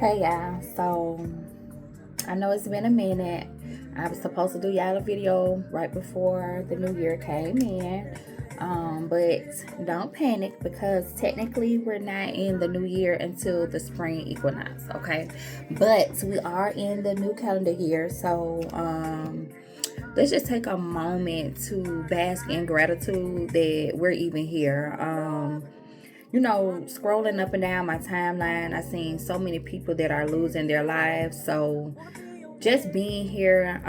Hey y'all, so I know it's been a minute. I was supposed to do y'all a video right before the new year came in, but don't panic because technically we're not in the new year until the spring equinox, okay? But we are in the new calendar year, so let's just take a moment to bask in gratitude that we're even here. Scrolling up and down my timeline, I've seen so many people that are losing their lives. So just being here,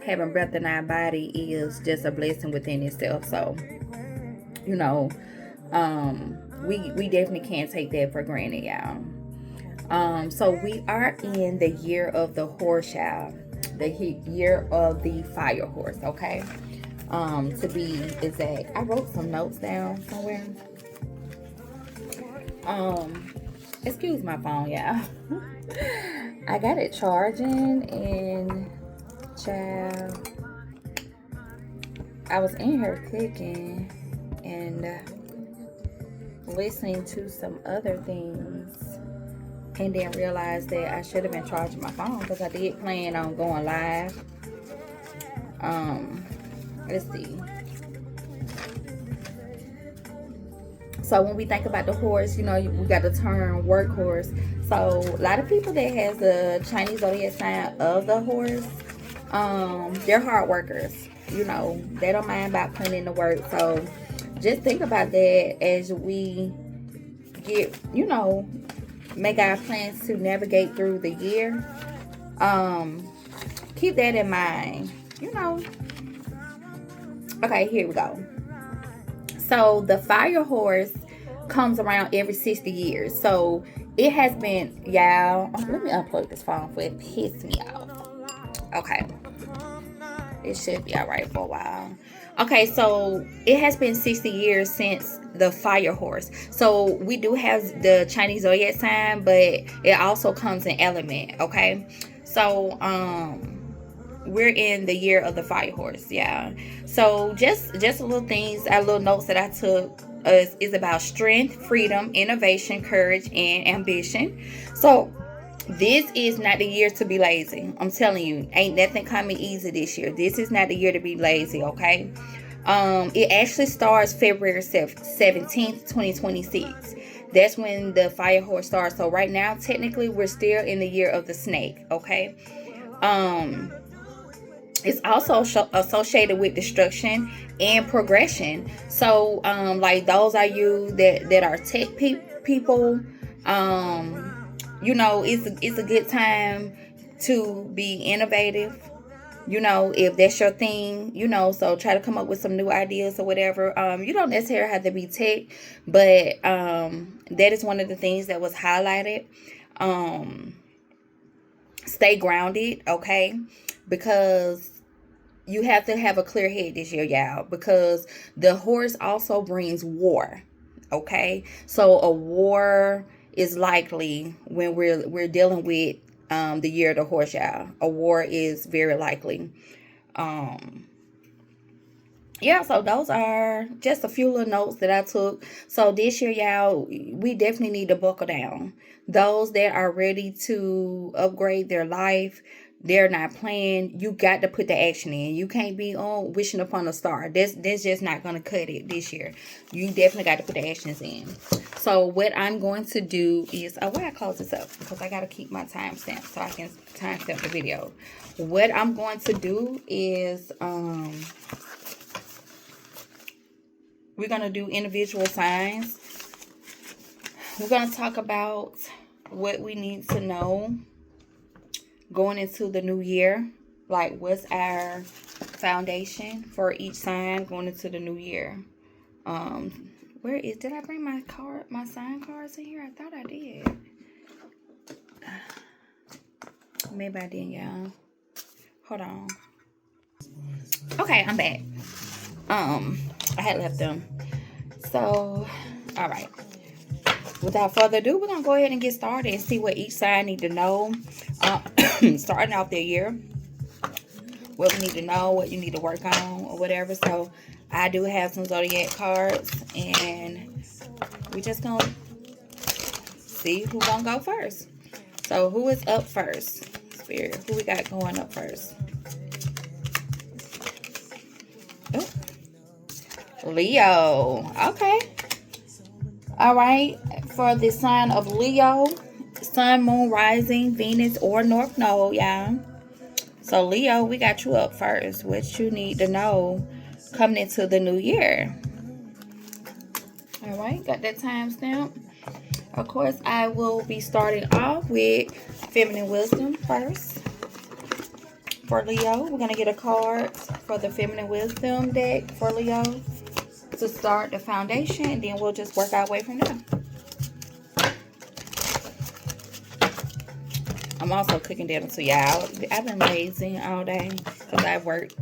having breath in our body is just a blessing within itself. So, you know, we definitely can't take that for granted, y'all. So we are in the year of the horse, y'all. The year of the fire horse, okay? To be exact. I wrote some notes down somewhere. Excuse my phone, y'all. I got it charging and child, I was in here cooking and listening to some other things and then realized that I should have been charging my phone because I did plan on going live. Let's see. So when we think about the horse, we got the term workhorse. So a lot of people that has the Chinese zodiac sign of the horse, they're hard workers. They don't mind about putting in the work. So just think about that as we get, make our plans to navigate through the year. Keep that in mind. Okay, here we go. So the fire horse comes around every 60 years. So it has been, y'all. Let me unplug this phone for it piss me off. Okay. It should be alright for a while. Okay, so it has been 60 years since the fire horse. So we do have the Chinese zodiac sign, but it also comes in element, okay? So we're in the year of the fire horse, yeah. So just little things, little notes that I took is about strength, freedom, innovation, courage, and ambition. So this is not the year to be lazy. I'm telling you, ain't nothing coming easy this year. This is not the year to be lazy, okay? It actually starts February 17th, 2026. That's when the fire horse starts. So right now, technically, we're still in the year of the snake, okay? It's also associated with destruction and progression. So, like those are you that are tech people. It's a good time to be innovative. If that's your thing, so try to come up with some new ideas or whatever. You don't necessarily have to be tech, but that is one of the things that was highlighted. Stay grounded, okay? Because you have to have a clear head this year, y'all, because the horse also brings war, okay? So a war is likely when we're dealing with the year of the horse, y'all. A war is very likely. Yeah, so those are just a few little notes that I took. So this year, y'all, we definitely need to buckle down. Those that are ready to upgrade their life, they're not playing. You got to put the action in. You can't be on wishing upon a star. That's just not going to cut it this year. You definitely got to put the actions in. So what I'm going to do is, why I close this up? Because I got to keep my timestamp so I can timestamp the video. What I'm going to do is, we're going to do individual signs. We're going to talk about what we need to know going into the new year. Like, what's our foundation for each sign going into the new year? Did I bring my sign cards in here? I thought I did. Maybe I didn't, y'all. Hold on. Okay, I'm back. I had left them. So, all right. Without further ado, we're going to go ahead and get started and see what each sign need to know. Starting out their year. What we need to know, what you need to work on, or whatever. So, I do have some zodiac cards. And we just going to see who's going to go first. So who is up first? Spirit, who we got going up first? Oh, Leo. Okay. All right. For the sign of Leo, Sun, Moon, Rising, Venus, or North Node, y'all. So Leo, we got you up first. What you need to know coming into the new year. All right. Got that timestamp. Of course, I will be starting off with Feminine Wisdom first. For Leo, we're going to get a card for the Feminine Wisdom deck for Leo to start the foundation, and then we'll just work our way from there. I'm also cooking dinner too, y'all. I've been lazy all day because I worked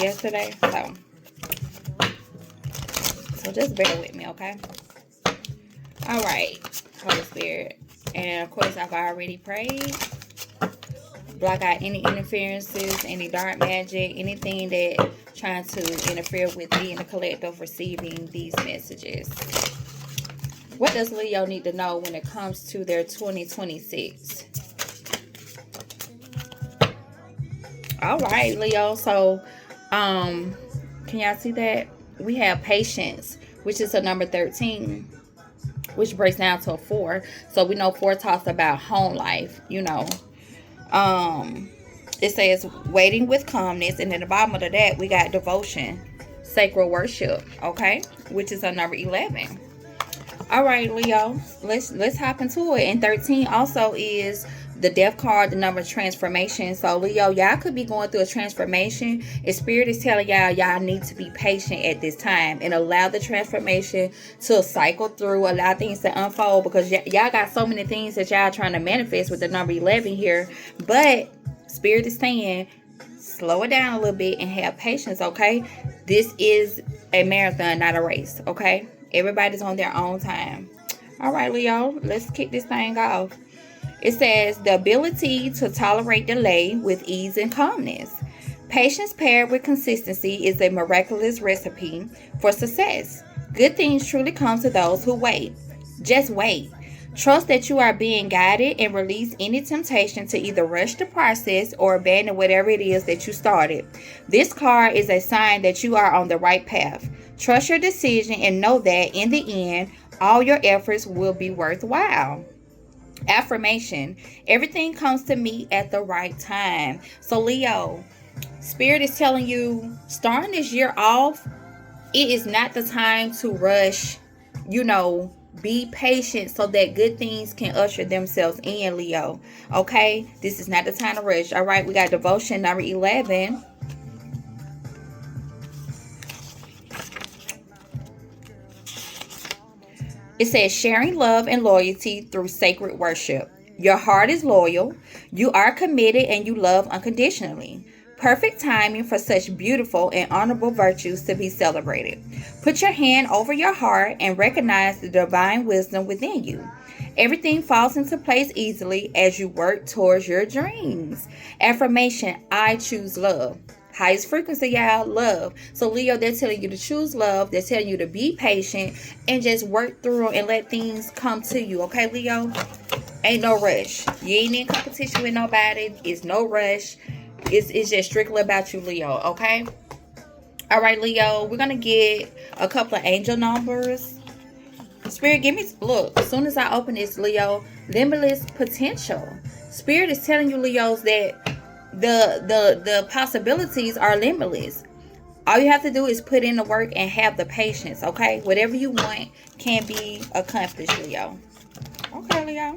yesterday, so just bear with me, okay? All right, Holy Spirit. And of course, I've already prayed. Block out any interferences, any dark magic, anything that trying to interfere with me and the collective receiving these messages. What does Leo need to know when it comes to their 2026? All right, Leo. So, can y'all see that? We have patience, which is a number 13. Which breaks down to a 4. So we know 4 talks about home life, you know. It says waiting with calmness, and at the bottom of that we got devotion, sacred worship, okay, which is a number 11. All right, Leo, let's hop into it. And 13 also is the death card, the number of transformation. So Leo, y'all could be going through a transformation, and Spirit is telling y'all need to be patient at this time and allow the transformation to cycle through, allow things to unfold, because y'all got so many things that y'all trying to manifest with the number 11 here. But Spirit is saying slow it down a little bit and have patience, okay? This is a marathon, not a race, okay? Everybody's on their own time. All right, Leo, let's kick this thing off. It says the ability to tolerate delay with ease and calmness. Patience paired with consistency is a miraculous recipe for success. Good things truly come to those who wait. Just wait. Trust that you are being guided, and release any temptation to either rush the process or abandon whatever it is that you started. This card is a sign that you are on the right path. Trust your decision and know that in the end, all your efforts will be worthwhile. Affirmation: everything comes to me at the right time. So Leo, Spirit is telling you, starting this year off, it is not the time to rush. You know, be patient so that good things can usher themselves in, Leo. Okay? This is not the time to rush. All right, we got devotion number 11. It says sharing love and loyalty through sacred worship. Your heart is loyal. You are committed and you love unconditionally. Perfect timing for such beautiful and honorable virtues to be celebrated. Put your hand over your heart and recognize the divine wisdom within you. Everything falls into place easily as you work towards your dreams. Affirmation: I choose love. Highest frequency, y'all, love. So Leo, they're telling you to choose love. They're telling you to be patient and just work through and let things come to you. Okay, Leo? Ain't no rush. You ain't in competition with nobody. It's no rush. It's just strictly about you, Leo. Okay? All right, Leo. We're going to get a couple of angel numbers. Spirit, give me, look, as soon as I open this, Leo, limitless potential. Spirit is telling you, Leos, that the possibilities are limitless. All you have to do is put in the work and have the patience, okay? Whatever you want can be accomplished, Leo. Okay, Leo.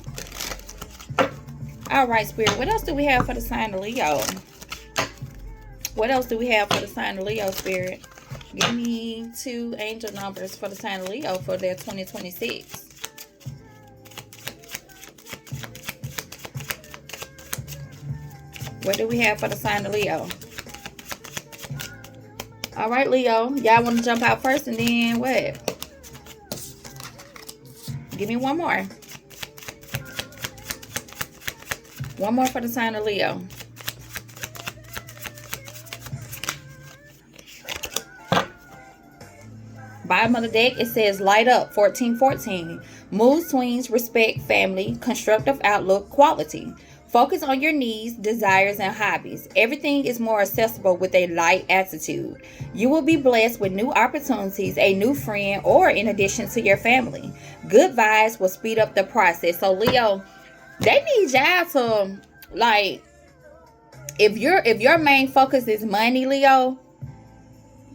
All right, Spirit. What else do we have for the sign of Leo? What else do we have for the sign of Leo, Spirit? Give me 2 angel numbers for the sign of Leo for their 2026. What do we have for the sign of Leo? All right, Leo. Y'all want to jump out first and then what? Give me one more. One more for the sign of Leo. Bottom of the deck, it says light up 1414. Mood swings, respect, family, constructive outlook, quality. Focus on your needs, desires, and hobbies. Everything is more accessible with a light attitude. You will be blessed with new opportunities, a new friend, or in addition to your family. Good vibes will speed up the process. So Leo, they need y'all to, like, if your main focus is money, Leo,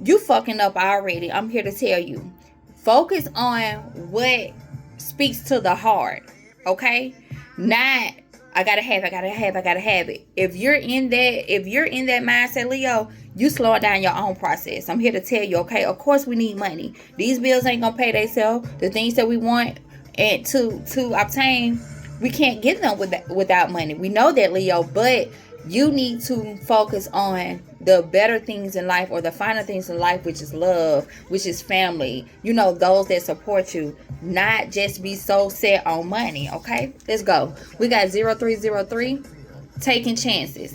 you fucking up already. I'm here to tell you. Focus on what speaks to the heart. Okay? Not I gotta have it. If you're in that mindset, Leo, you slow down your own process. I'm here to tell you, okay? Of course we need money. These bills ain't gonna pay themselves. The things that we want and to obtain, we can't get them without money. We know that, Leo, but you need to focus on the better things in life, or the finer things in life, which is love, which is family, those that support you. Not just be so set on money. Okay, let's go. We got 0303, taking chances.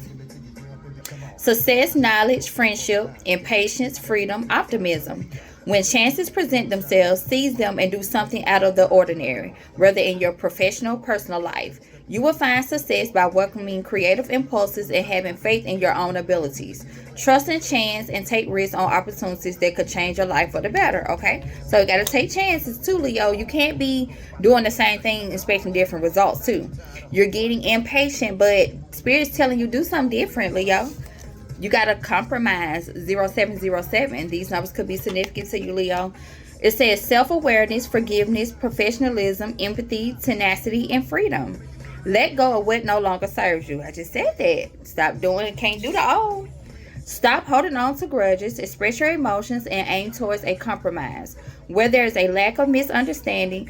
Success, knowledge, friendship, impatience, freedom, optimism. When chances present themselves, seize them and do something out of the ordinary, whether in your professional or personal life. You will find success by welcoming creative impulses and having faith in your own abilities. Trust in chance and take risks on opportunities that could change your life for the better, okay? So you got to take chances too, Leo. You can't be doing the same thing expecting different results too. You're getting impatient, but Spirit's telling you do something different, Leo. You got to compromise. 0707. These numbers could be significant to you, Leo. It says self-awareness, forgiveness, professionalism, empathy, tenacity, and freedom. Let go of what no longer serves you. I just said that. Stop doing it. Can't do the old. Stop holding on to grudges. Express your emotions and aim towards a compromise. Where there is a lack of understanding,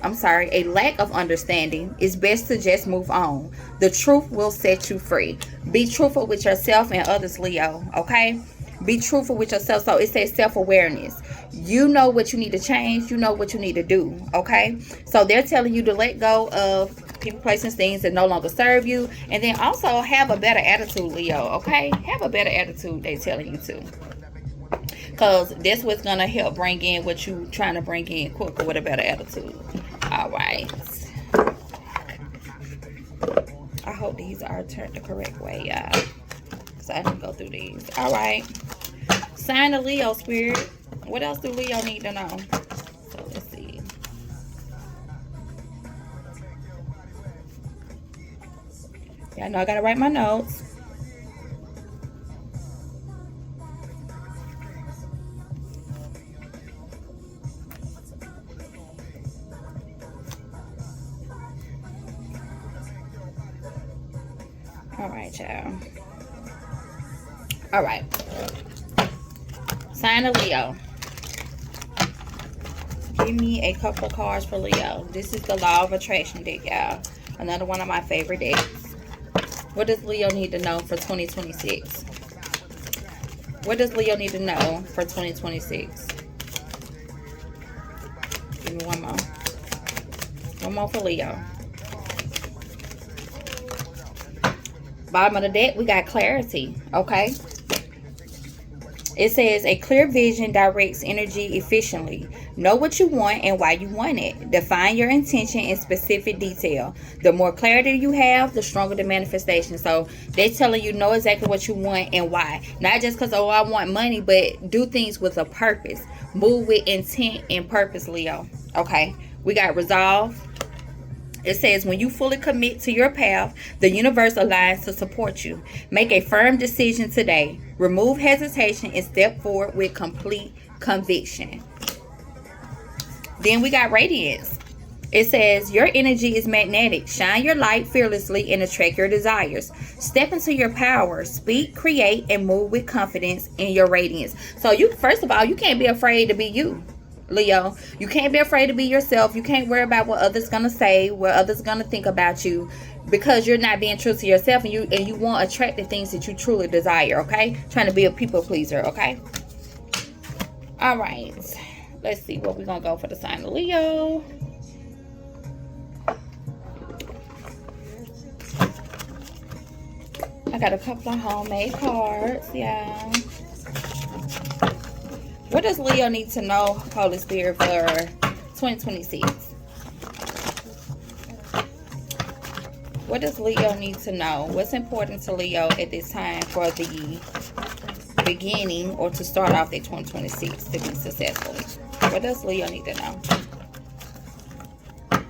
it's best to just move on. The truth will set you free. Be truthful with yourself and others, Leo. Okay? Be truthful with yourself. So it says self-awareness. You know what you need to change. You know what you need to do. Okay? So they're telling you to let go of people, places, things that no longer serve you. And then also have a better attitude, Leo. Okay? Have a better attitude, they're telling you to. Because that's what's going to help bring in what you're trying to bring in quicker with a better attitude. Alright. I hope these are turned the correct way, y'all. So I didn't go through these. Alright. Sign of Leo, Spirit. What else do Leo need to know? So let's see. Yeah, I know I gotta write my notes. Alright, y'all. Alright. Sign of Leo. Give me a couple of cards for Leo. This is the Law of Attraction deck, y'all. Another one of my favorite decks. What does Leo need to know for 2026? What does Leo need to know for 2026? Give me one more. One more for Leo. Bottom of the deck, we got clarity. Okay? It says a clear vision directs energy efficiently. Know what you want and why you want it. Define your intention in specific detail. The more clarity you have, the stronger the manifestation. So they're telling you know exactly what you want and why. Not just because, oh, I want money, but do things with a purpose. Move with intent and purpose, Leo. Okay. We got resolve. It says when you fully commit to your path, the universe aligns to support you. Make a firm decision today. Remove hesitation and step forward with complete conviction. Then we got radiance. It says your energy is magnetic. Shine your light fearlessly and attract your desires. Step into your power. Speak, create, and move with confidence in your radiance. So you, first of all, you can't be afraid to be you, Leo. You can't be afraid to be yourself. You can't worry about what others gonna say, what others gonna think about you, because you're not being true to yourself, and you want to attract the things that you truly desire. Okay, trying to be a people pleaser. Okay. All right. Let's see what we're gonna go for the sign of Leo. I got a couple of homemade cards, yeah. What does Leo need to know, Holy Spirit, for 2026? What does Leo need to know? What's important to Leo at this time for the beginning or to start off their 2026 to be successful? What does Leo need to know? I'm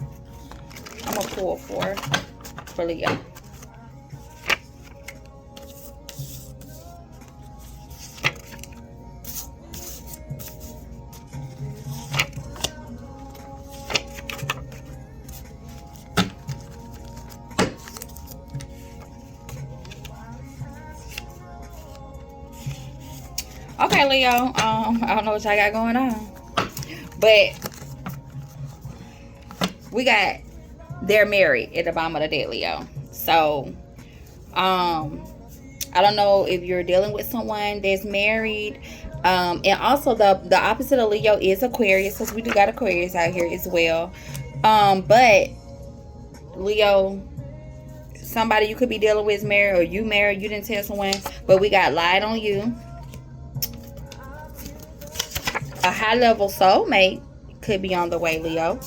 going to pull for Leo. Okay, Leo, I don't know what y'all got going on, but we got, they're married at the bottom of the deck, Leo. So, I don't know if you're dealing with someone that's married, and also the opposite of Leo is Aquarius, because we do got Aquarius out here as well. But Leo, somebody you could be dealing with is married, or you married, you didn't tell someone, but we got lied on you. A high-level soulmate could be on the way, Leo.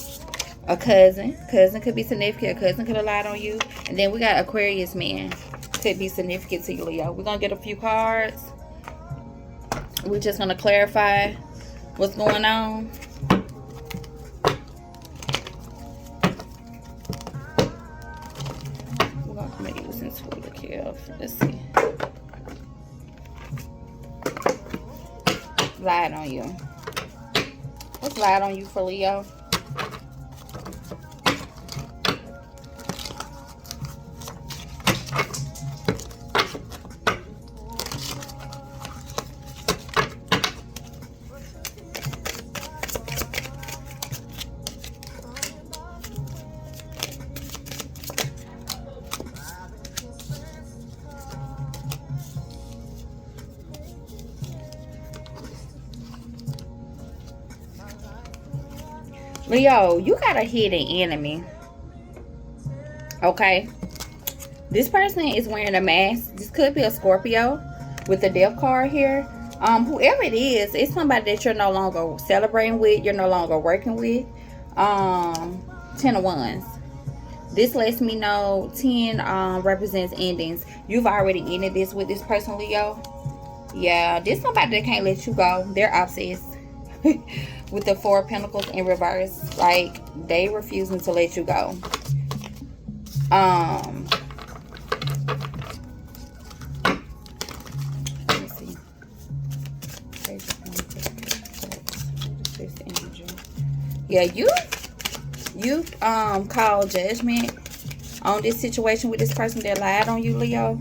A cousin could be significant. A cousin could have lied on you. And then we got Aquarius man, could be significant to you, Leo. We're going to get a few cards. We're just going to clarify what's going on. We're going to make you listen to the kill. Let's see. Lied on you. What's lied on you for Leo? Leo, you got a hidden enemy. Okay. This person is wearing a mask. This could be a Scorpio with the death card here. Whoever it is, it's somebody that you're no longer celebrating with. You're no longer working with. 10 of Wands. This lets me know 10 represents endings. You've already ended this with this person, Leo. Yeah, this is somebody that can't let you go. They're obsessed. With the 4 of Pentacles in reverse. Like, they refusing to let you go. Let me see. Yeah, you called judgment on this situation with this person that lied on you, Leo.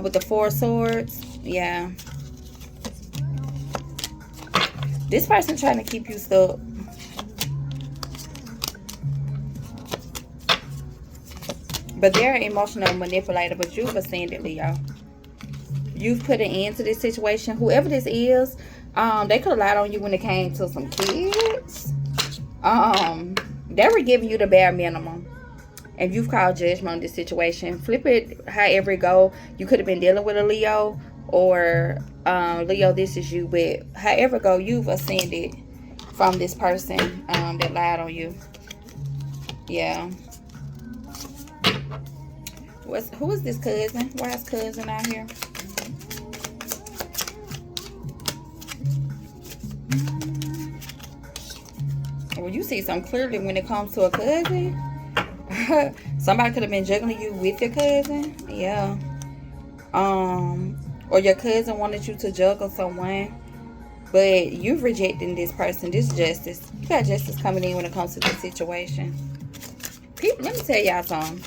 With the 4 of Swords. Yeah. This person trying to keep you stuck. But they're an emotional manipulator, but you've ascended, Leo. You've put an end to this situation. Whoever this is, they could have lied on you when it came to some kids. They were giving you the bare minimum. And you've called judgment on this situation. Flip it however it go. You could have been dealing with a Leo. Or Leo, this is you, but however go, you've ascended from this person that lied on you. Yeah. Who is this cousin? Why is cousin out here? Well, you see something clearly when it comes to a cousin. Somebody could have been juggling you with your cousin. Yeah. Or your cousin wanted you to juggle someone, but you've rejected this person. This justice. You got justice coming in when it comes to this situation. People, let me tell y'all something.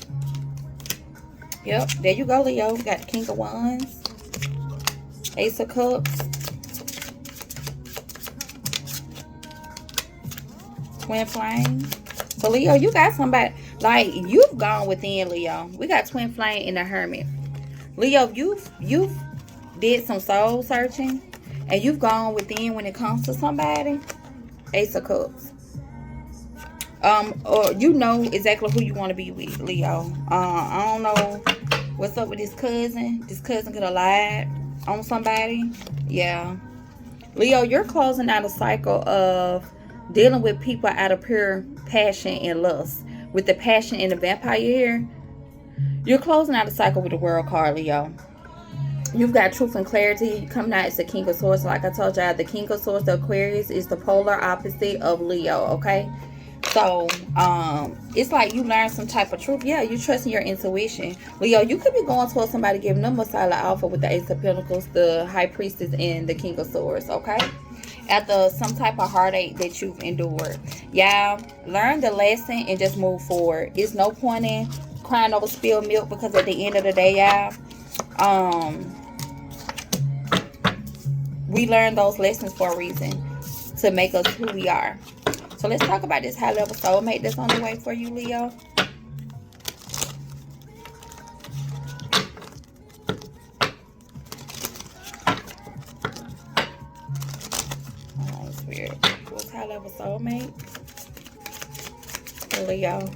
Yep, there you go, Leo. You got the King of Wands, Ace of Cups, Twin Flame. So, Leo, you got somebody, like, you've gone within, Leo. We got Twin Flame and the Hermit. Leo, you've did some soul searching, and you've gone within when it comes to somebody. Ace of Cups. Or you know exactly who you want to be with, Leo. I don't know what's up with this cousin. This cousin could have lied on somebody. Yeah. Leo, you're closing out a cycle of dealing with people out of pure passion and lust. With the passion and the vampire here, You're closing out a cycle with the World card, Leo. You've got truth and clarity coming out. It's the King of Swords. Like I told y'all, the King of Swords, the Aquarius, is the polar opposite of Leo, okay? So, it's like you learn some type of truth. Yeah, you trust in your intuition. Leo, you could be going towards somebody giving them a silent offer with the Ace of Pentacles, the High Priestess, and the King of Swords, okay? After some type of heartache that you've endured. Y'all, learn the lesson and just move forward. It's no point in crying over spilled milk, because at the end of the day, y'all, we learn those lessons for a reason, to make us who we are. So let's talk about this high level soulmate that's on the way for you, Leo. Oh, Spirit. What's high level soulmate? Leo.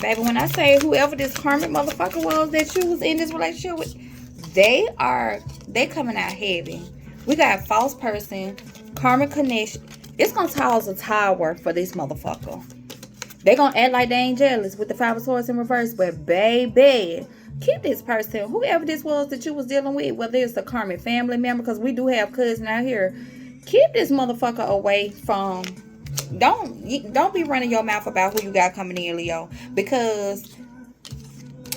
Baby, when I say whoever this karmic motherfucker was that you was in this relationship with, they coming out heavy. We got false person, karmic connection. It's gonna cause a tower for this motherfucker. They gonna act like they ain't jealous with the Five of Swords in reverse, but baby, keep this person, whoever this was that you was dealing with, whether it's a karmic family member, because we do have cousins out here, keep this motherfucker away from. Don't be running your mouth about who you got coming in, Leo, because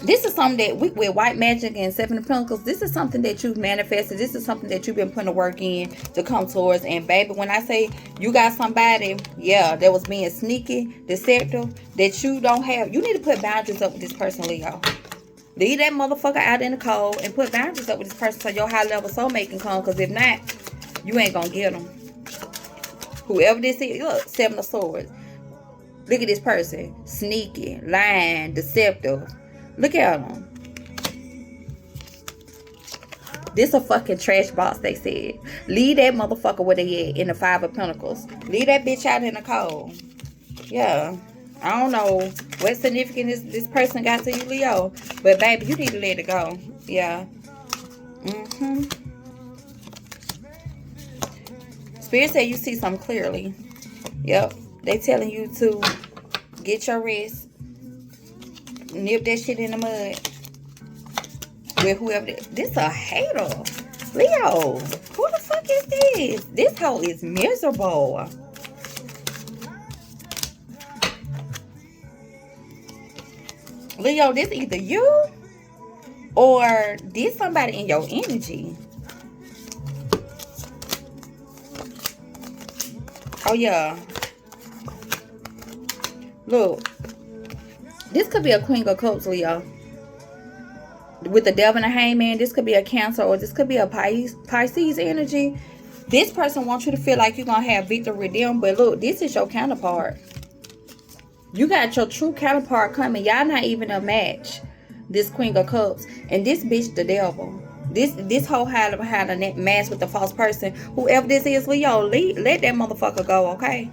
this is something that with white magic and Seven of Pentacles, this is something that you've manifested. This is something that you've been putting the work in to come towards. And baby, when I say you got somebody, yeah, that was being sneaky, deceptive, that you don't have, you need to put boundaries up with this person, Leo. Leave that motherfucker out in the cold and put boundaries up with this person so your high level soulmate can come, because if not, you ain't gonna get them. Whoever this is, look, Seven of Swords. Look at this person. Sneaky, lying, deceptive. Look at them. This a fucking trash box, they said. Leave that motherfucker where they at, in the Five of Pentacles. Leave that bitch out in the cold. Yeah. I don't know what significance this person got to you, Leo. But baby, you need to let it go. Yeah. Spirit said you see something clearly. Yep. They telling you to get your rest. Nip that shit in the mud. With whoever. This a hater. Leo. Who the fuck is this? This hoe is miserable. Leo, this either you or this somebody in your energy. Oh, yeah. Look. This could be a Queen of Cups, Leo. With the Devil and the Hangman, this could be a Cancer, or this could be a Pisces energy. This person wants you to feel like you're going to have victory with them. But look, this is your counterpart. You got your true counterpart coming. Y'all not even a match. This Queen of Cups. And this bitch, the devil. This whole had a match with the false person. Whoever this is, Leo, let that motherfucker go, okay?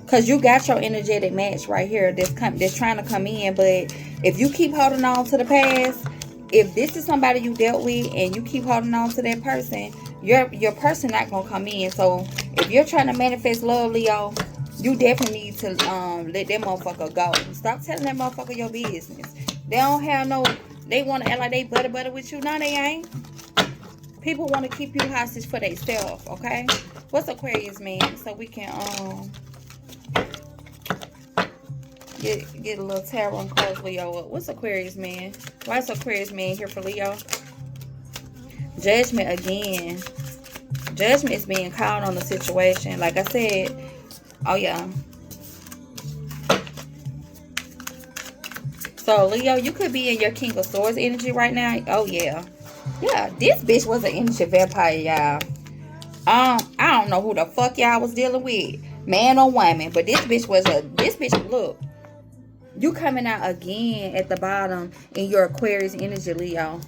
Because you got your energetic match right here that's trying to come in. But if you keep holding on to the past, if this is somebody you dealt with and you keep holding on to that person, your person not going to come in. So if you're trying to manifest love, Leo, you definitely need to let that motherfucker go. Stop telling that motherfucker your business. They don't have no... They want to act like they butter with you. No, they ain't. People want to keep you hostage for themselves, okay? What's Aquarius, man? So we can get a little tarot and close Leo. What's Aquarius, man? Why is Aquarius, man, here for Leo? Judgment again. Judgment is being called on the situation. Like I said, oh yeah. So, Leo, you could be in your King of Swords energy right now. Oh, yeah. Yeah, this bitch was an energy vampire, y'all. I don't know who the fuck y'all was dealing with. Man or woman. But this bitch was this bitch, look. You coming out again at the bottom in your Aquarius energy, Leo.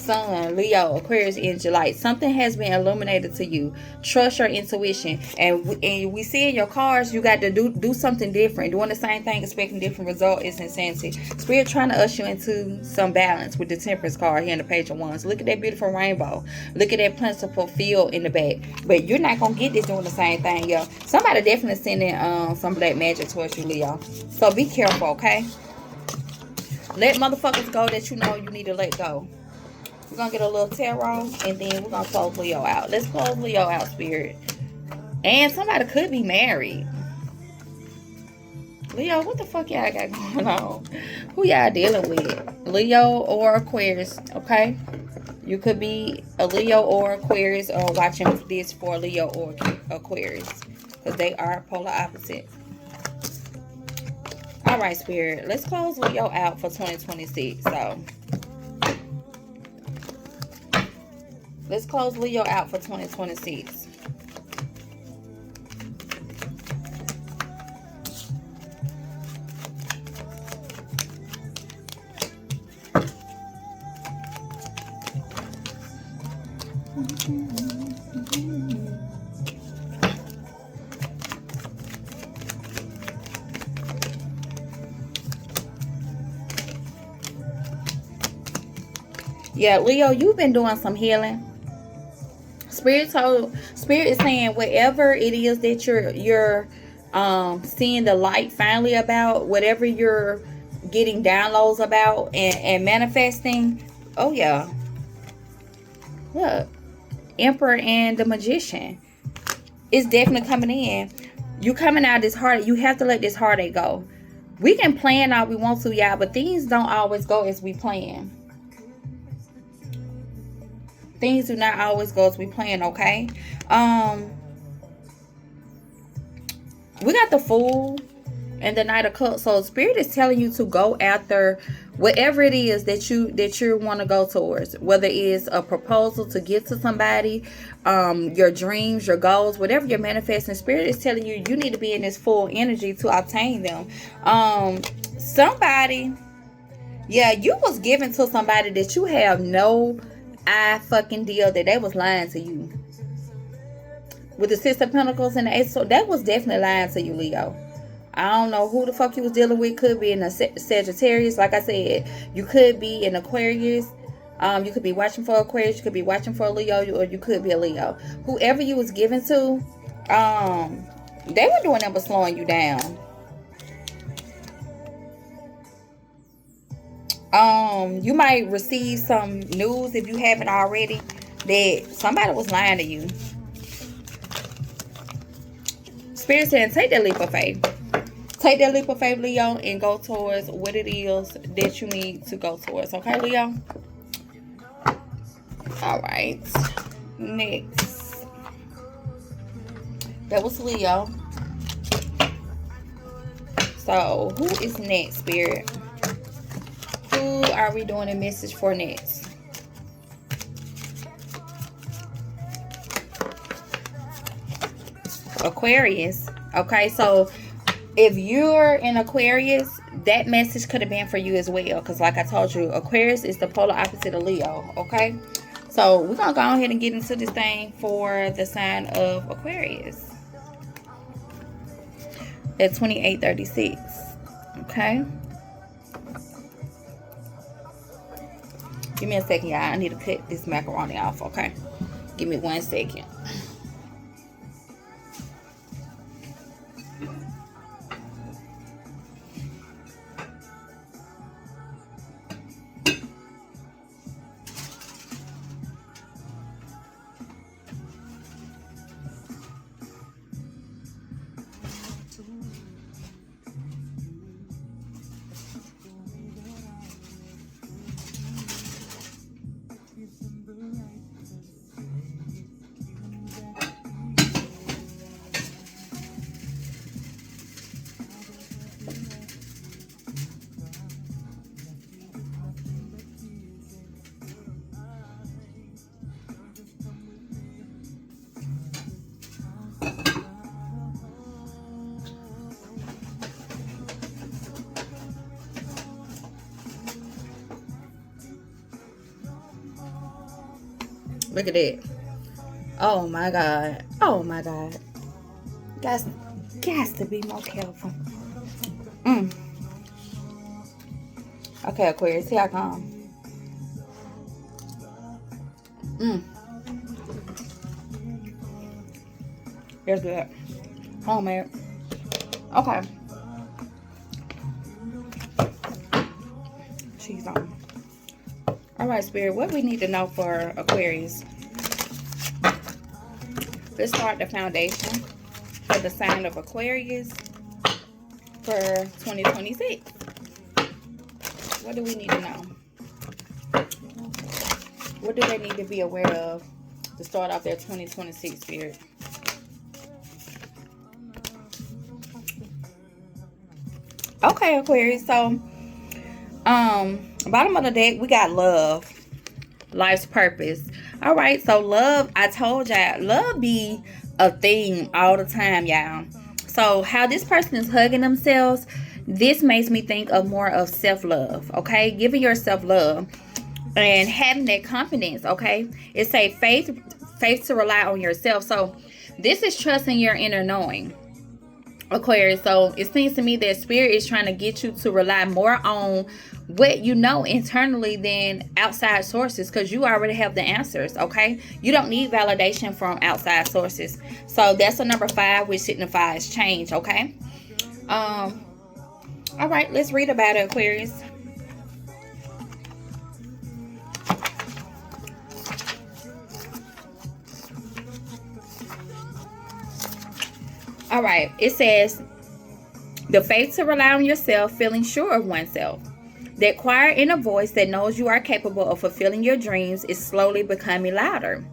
Sun, Leo, Aquarius, energy light. Something has been illuminated to you. Trust your intuition. And we see in your cards, you got to do something different. Doing the same thing, expecting different result is insanity. Spirit trying to usher you into some balance with the Temperance card here in the Page of Wands. Look at that beautiful rainbow. Look at that plentiful field in the back. But you're not going to get this doing the same thing, yo. Somebody definitely sending some black magic towards you, Leo. So be careful, okay? Let motherfuckers go that you know you need to let go. We're going to get a little tarot, and then we're going to close Leo out. Let's close Leo out, Spirit. And somebody could be married. Leo, what the fuck y'all got going on? Who y'all dealing with? Leo or Aquarius, okay? You could be a Leo or Aquarius, or watching this for Leo or Aquarius, because they are polar opposite. All right, Spirit. Let's close Leo out for 2026. So let's close Leo out for 2026. Yeah, Leo, you've been doing some healing. Spirit is saying whatever it is that you're seeing the light finally about, whatever you're getting downloads about and manifesting. Oh yeah. Look, Emperor and the Magician is definitely coming in. You coming out of this heartache. You have to let this heartache go. We can plan all we want to, y'all, but things don't always go as we plan. Things do not always go as we plan, okay? We got the Fool and the Knight of Cups. So Spirit is telling you to go after whatever it is that you want to go towards. Whether it's a proposal to give to somebody, your dreams, your goals, whatever you're manifesting. Spirit is telling you need to be in this full energy to obtain them. Somebody, yeah, you was given to somebody that you have no fucking deal that they was lying to you. With the Six of Pentacles and the Ace, so that was definitely lying to you, Leo. I don't know who the fuck you was dealing with. Could be in a Sagittarius, like I said. You could be in Aquarius. You could be watching for Aquarius. You could be watching for a Leo, or you could be a Leo. Whoever you was given to, they were doing that but slowing you down. You might receive some news, if you haven't already, that somebody was lying to you. Spirit saying, take that leap of faith. Take that leap of faith, Leo, and go towards what it is that you need to go towards. Okay, Leo? All right. Next. That was Leo. So, who is next, Spirit? Who are we doing a message for next? Aquarius. Okay, so if you're in Aquarius, that message could have been for you as well. Because like I told you, Aquarius is the polar opposite of Leo. Okay, so we're going to go ahead and get into this thing for the sign of Aquarius. At 2836. Okay. Give me a second, y'all. I need to cut this macaroni off, okay? Give me 1 second. Look at that. Oh my God. Oh my God. Got to be more careful. Okay, Aquarius, here I come. That's good. Homemade. Okay. Cheese on. Alright, Spirit, what we need to know for Aquarius? Let's start the foundation for the sign of Aquarius for 2026. What do we need to know? What do they need to be aware of to start off their 2026, Spirit? Okay, Aquarius. So, bottom of the deck, we got love, life's purpose. All right, so love, I told y'all, love be a theme all the time, y'all. So how this person is hugging themselves, this makes me think of more of self-love, okay? Giving yourself love and having that confidence, okay? It's a faith to rely on yourself. So this is trusting your inner knowing, Aquarius. So it seems to me that Spirit is trying to get you to rely more on what you know internally than outside sources, because you already have the answers, okay? You don't need validation from outside sources. So that's a number 5, which signifies change, okay? All right, let's read about it, Aquarius. All right, it says, the faith to rely on yourself, feeling sure of oneself. That quiet inner voice that knows you are capable of fulfilling your dreams is slowly becoming louder.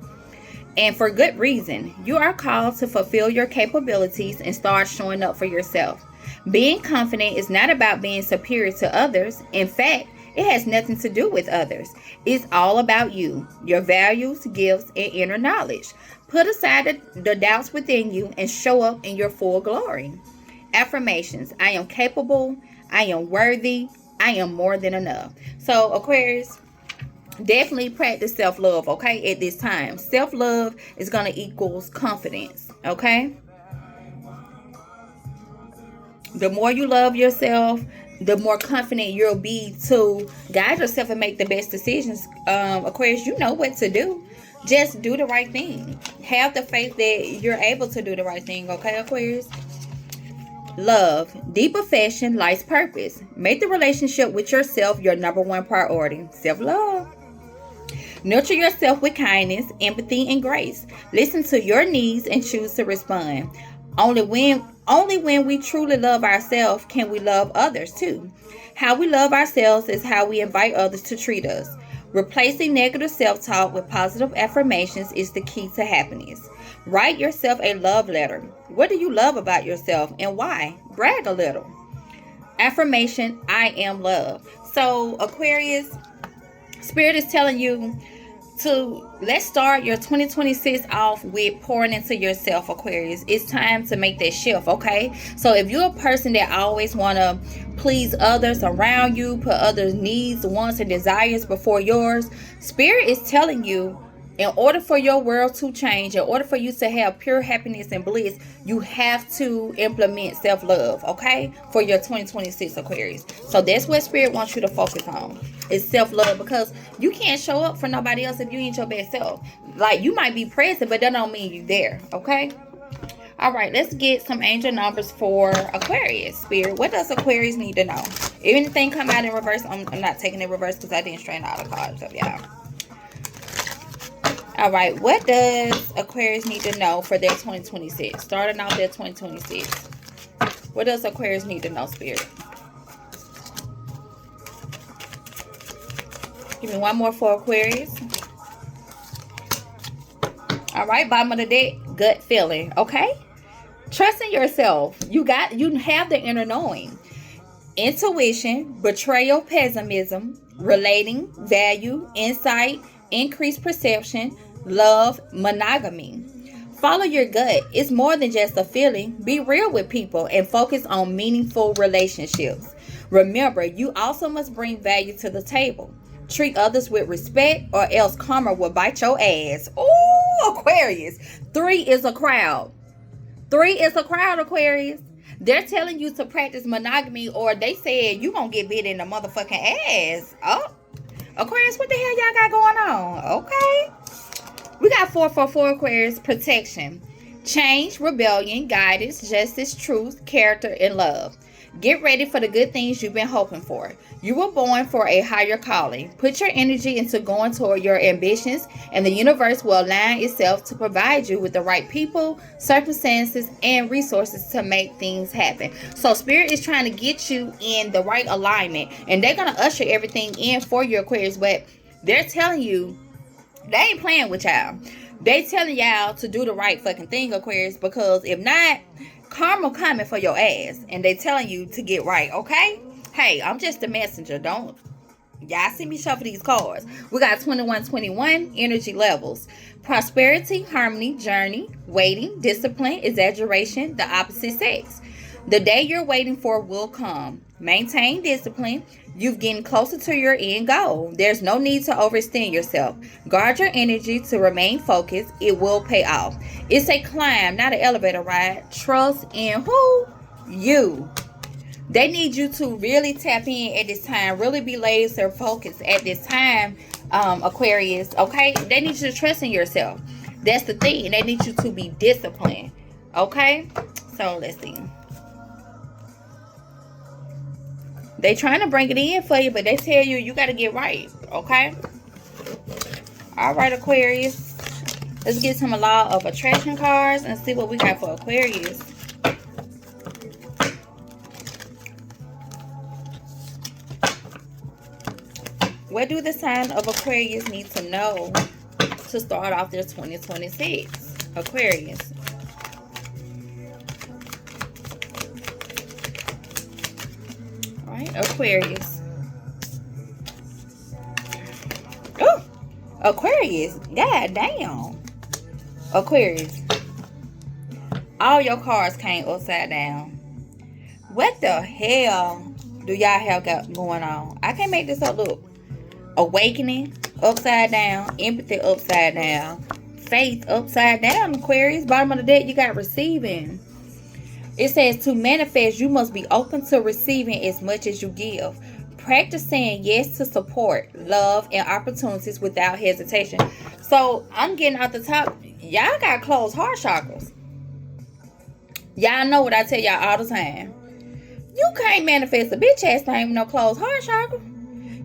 And for good reason. You are called to fulfill your capabilities and start showing up for yourself. Being confident is not about being superior to others. In fact, it has nothing to do with others. It's all about you, your values, gifts, and inner knowledge. Put aside the doubts within you and show up in your full glory. Affirmations. I am capable. I am worthy. I am more than enough. So, Aquarius, definitely practice self-love, okay, at this time. Self-love is going to equals confidence, okay? The more you love yourself, the more confident you'll be to guide yourself and make the best decisions. Aquarius, you know what to do. Just do the right thing. Have the faith that you're able to do the right thing, okay, Aquarius? Love, deep affection, life's purpose. Make the relationship with yourself your number 1 priority. Self-love. Nurture yourself with kindness, empathy, and grace. Listen to your needs and choose to respond. Only when we truly love ourselves can we love others too. How we love ourselves is how we invite others to treat us. Replacing negative self-talk with positive affirmations is the key to happiness. Write yourself a love letter. What do you love about yourself and why? Brag a little. Affirmation, I am love. So, Aquarius, Spirit is telling you to let's start your 2026 off with pouring into yourself, Aquarius. It's time to make that shift, okay? So if you're a person that always want to please others around you, put others' needs, wants, and desires before yours, Spirit is telling you, in order for your world to change, in order for you to have pure happiness and bliss, you have to implement self-love, okay? For your 2026, Aquarius. So that's what Spirit wants you to focus on. Is self-love, because you can't show up for nobody else if you ain't your best self. Like, you might be present, but that don't mean you there, okay? All right, let's get some angel numbers for Aquarius. Spirit, what does Aquarius need to know? If anything come out in reverse, I'm not taking it reverse because I didn't straighten all the cards up, y'all. All right, what does Aquarius need to know for their 2026? Starting out their 2026. What does Aquarius need to know, Spirit? Give me one more for Aquarius. All right, bottom of the deck, gut feeling, okay? Trust in yourself. You have the inner knowing. Intuition, betrayal, pessimism, relating, value, insight, increased perception, love, monogamy. Follow your gut. It's more than just a feeling. Be real with people and focus on meaningful relationships. Remember, you also must bring value to the table. Treat others with respect or else karma will bite your ass. Ooh, Aquarius. 3 is a crowd. 3 is a crowd, Aquarius. They're telling you to practice monogamy, or they said you gonna get bit in the motherfucking ass. Oh, Aquarius, what the hell y'all got going on? Okay. We got 444 Aquarius. Protection. Change, rebellion, guidance, justice, truth, character, and love. Get ready for the good things you've been hoping for. You were born for a higher calling. Put your energy into going toward your ambitions, and the universe will align itself to provide you with the right people, circumstances, and resources to make things happen. So Spirit is trying to get you in the right alignment, and they're going to usher everything in for your Aquarius, but they're telling you they ain't playing with y'all. They telling y'all to do the right fucking thing, Aquarius, because if not, karma coming for your ass, and they telling you to get right, okay? Hey, I'm just a messenger. Don't y'all see me shuffle these cards. We got 2121 energy levels. Prosperity, harmony, journey, waiting, discipline, exaggeration, the opposite sex. The day you're waiting for will come. Maintain discipline. You've getting closer to your end goal. There's no need to overextend yourself. Guard your energy to remain focused. It will pay off. It's a climb, not an elevator ride. Trust in who? You. They need you to really tap in at this time. Really be laser focused at this time, Aquarius. Okay? They need you to trust in yourself. That's the thing. They need you to be disciplined. Okay? So, let's see. They trying to bring it in for you, but they tell you you got to get right. Okay? All right, Aquarius. Let's get some law of attraction cards and see what we got for Aquarius. What do the sign of Aquarius need to know to start off their 2026? Aquarius. All right, Aquarius. Oh, Aquarius. God damn. Aquarius. All your cards came upside down. What the hell do y'all have got going on? I can't make this up. Look. Awakening upside down, empathy upside down, faith upside down, Aquarius. Bottom of the deck, you got receiving. It says to manifest, you must be open to receiving as much as you give. Practice saying yes to support, love, and opportunities without hesitation. So I'm getting out the top. Y'all got closed heart chakras. Y'all know what I tell y'all all the time. You can't manifest a bitch ass thing with no closed heart chakra.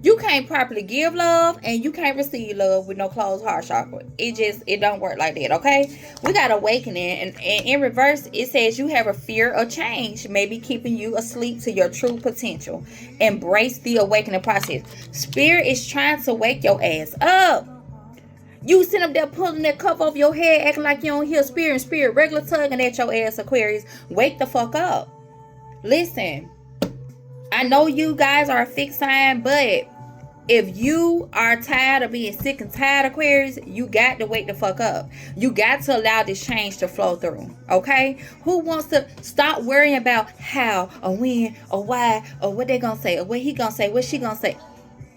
You can't properly give love, and you can't receive love with no closed heart chakra. It don't work like that, okay? We got awakening, and in reverse, it says you have a fear of change, maybe keeping you asleep to your true potential. Embrace the awakening process. Spirit is trying to wake your ass up. You sitting up there pulling that cup off your head, acting like you don't hear spirit regular tugging at your ass, Aquarius. Wake the fuck up. Listen, I know you guys are a fixed sign, but if you are tired of being sick and tired, Aquarius, you got to wake the fuck up. You got to allow this change to flow through, okay? Who wants to stop worrying about how or when or why or what they gonna say or what he gonna say, what she gonna say?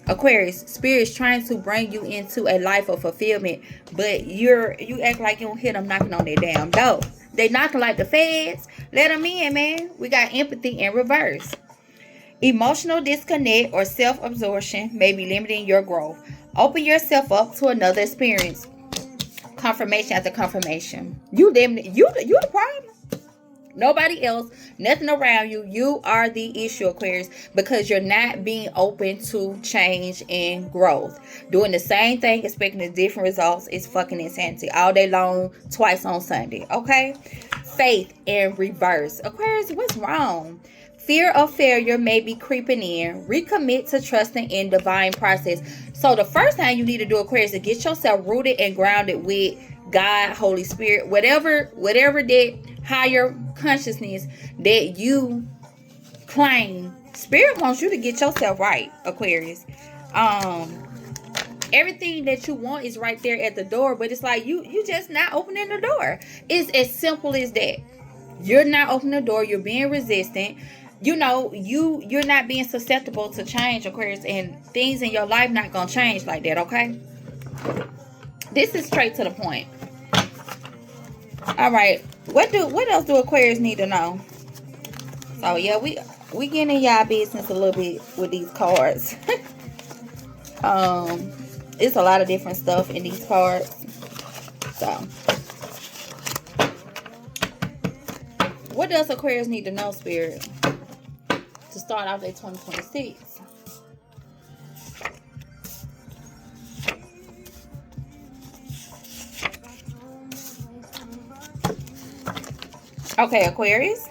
Aquarius, Spirit is trying to bring you into a life of fulfillment, but you act like you don't hear them knocking on their damn door. They knocking like the feds. Let them in, man. We got empathy in reverse. Emotional disconnect or self-absorption may be limiting your growth. Open yourself up to another experience. Confirmation after confirmation. You the problem. Nobody else, nothing around you. You are the issue, Aquarius, because you're not being open to change and growth. Doing the same thing, expecting different results is fucking insanity. All day long, twice on Sunday, okay? Faith in reverse. Aquarius, what's wrong? Fear of failure may be creeping in. Recommit to trusting in divine process. So the first thing you need to do, Aquarius, is get yourself rooted and grounded with God, Holy Spirit, whatever that higher consciousness that you claim. Spirit wants you to get yourself right, Aquarius. Everything that you want is right there at the door, but it's like you just not opening the door. It's as simple as that. You're not opening the door. You're being resistant. you know, you're not being susceptible to change, Aquarius, and things in your life not gonna change like that, okay? This is straight to the point. All right, what else do Aquarius need to know? So yeah, we getting in y'all business a little bit with these cards. It's a lot of different stuff in these cards. So what does Aquarius need to know, Spirit, to start off their 2026? Okay, Aquarius.